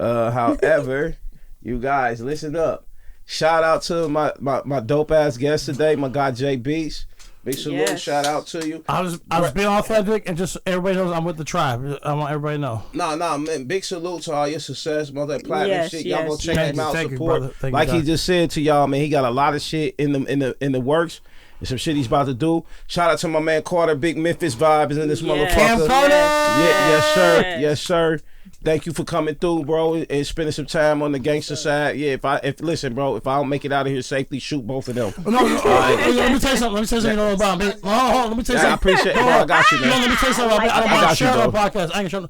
However, you guys listen up. Shout out to my dope ass guest today, my guy Jay Beats. Big salute. Yes. Shout out to you. I was being authentic and just everybody knows I'm with the tribe. I want everybody to know. Nah, man. Big salute to all your success, multi-platinum Yes, shit. Y'all go yes, check yes. him out, Thank you, support. brother. Thank you, Like he God. just said to y'all, man, he got a lot of shit in the works. And some shit he's about to do. Shout out to my man Carter. Big Memphis vibe is in this Yes. motherfucker. Carter! Yes, sir. Yes. Yes, sir. Thank you for coming through, bro, and spending some time on the gangster side. Yeah, if listen, bro, if I don't make it out of here safely, shoot both of them. No, let me tell you something. You know about me. Let me tell you Yeah, I something. appreciate it, bro. I got you, No, let man. me tell you something. I don't I want got to you, share it on the bro. podcast. I ain't gonna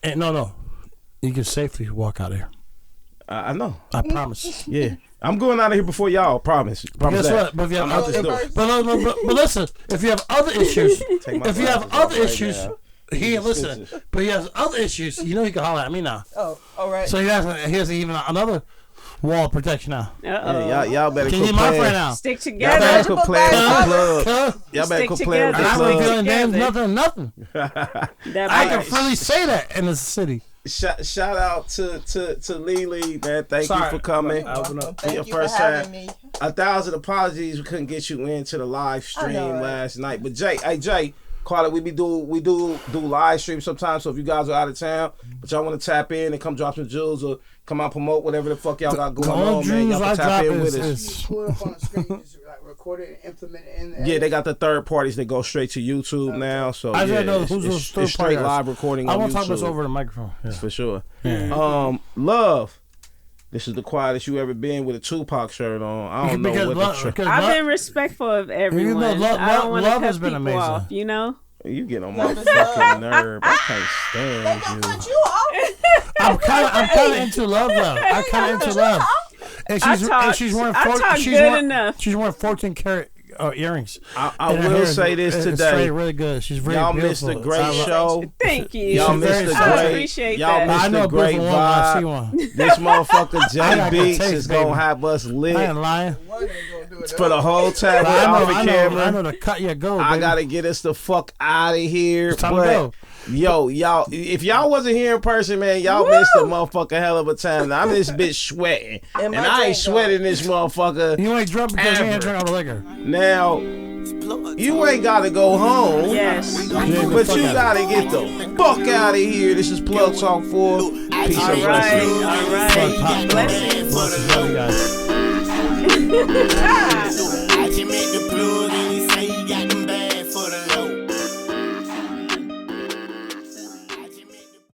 show. No. You can safely walk out of here. I know. I promise. Yeah, I'm going out of here before y'all. Promise. Promise Guess that. what? But if you have I'm out other, this door. but listen, if you have other issues, Take my if you have glasses off other right issues, now. he ain't listening. But he has other issues. You know he can holler at me now. Oh, all right. So he has even another wall of protection now. Uh-oh. Yeah, y'all better Can quit you my friend playing. now? Stick Y'all together. better quit playing with the Huh? plug. Huh? Y'all better Stick quit playing with the together. I'm not plug. feeling names, Together. nothing. That I can part. freely say that in the city. Shout out to Lily, man. Thank Sorry. you for coming. Open up. Thank your you first for having time. me. 1,000 apologies. We couldn't get you into the live stream I know, right? last night. But Jay, Carter, we do live streams sometimes. So if you guys are out of town, but y'all want to tap in and come drop some jewels or come out promote whatever the fuck y'all got going on, man. Y'all can tap in with us. You pull it up on the screen, you just like record it and implement it in there. Yeah, they got the third parties that go straight to YouTube now. So I just yeah, know it's, who's it's, those third it's straight parties. live recording I on want to YouTube. talk this over the microphone. Yeah. For sure. Yeah. Love. This is the quietest you ever been with a Tupac shirt on. I don't know what because I've been respectful of everyone. I don't want to love cut has been people amazing. off, you know? You get on my Love is love. fucking nerve. I can't stand Cut you. you off. I'm kind of into love though. I'm kind of into love. And she's wearing I 14. talk She's good wearing, enough. she's wearing 14 karat earrings. I And her will hair say is- this it's today. straight really good. She's very Y'all beautiful. missed a great I love- show. Thank you. Y'all She's missed very a sweet. I great. appreciate Y'all that. missed I know a a great beautiful one when I see vibe. one. This motherfucker I Jay got good Beats taste, is gonna baby. have us I lit ain't lying. One ain't gonna do it. for the whole time. I Off the know camera. the cut you go. I baby. gotta get us the fuck out of here. It's time to But go. yo, y'all, if y'all wasn't here in person, man, y'all missed a motherfucking hell of a time. Now, I'm this bitch sweating, And and my I ain't drink sweating this motherfucker. You ain't drunk because you Ever. ain't drink all the liquor. Now, You ain't gotta go home. Yes. But you gotta get the fuck out of here. This is Plug Talk 4. Peace All and right. blessings. All right. Blessings. Love you guys. I can make the plug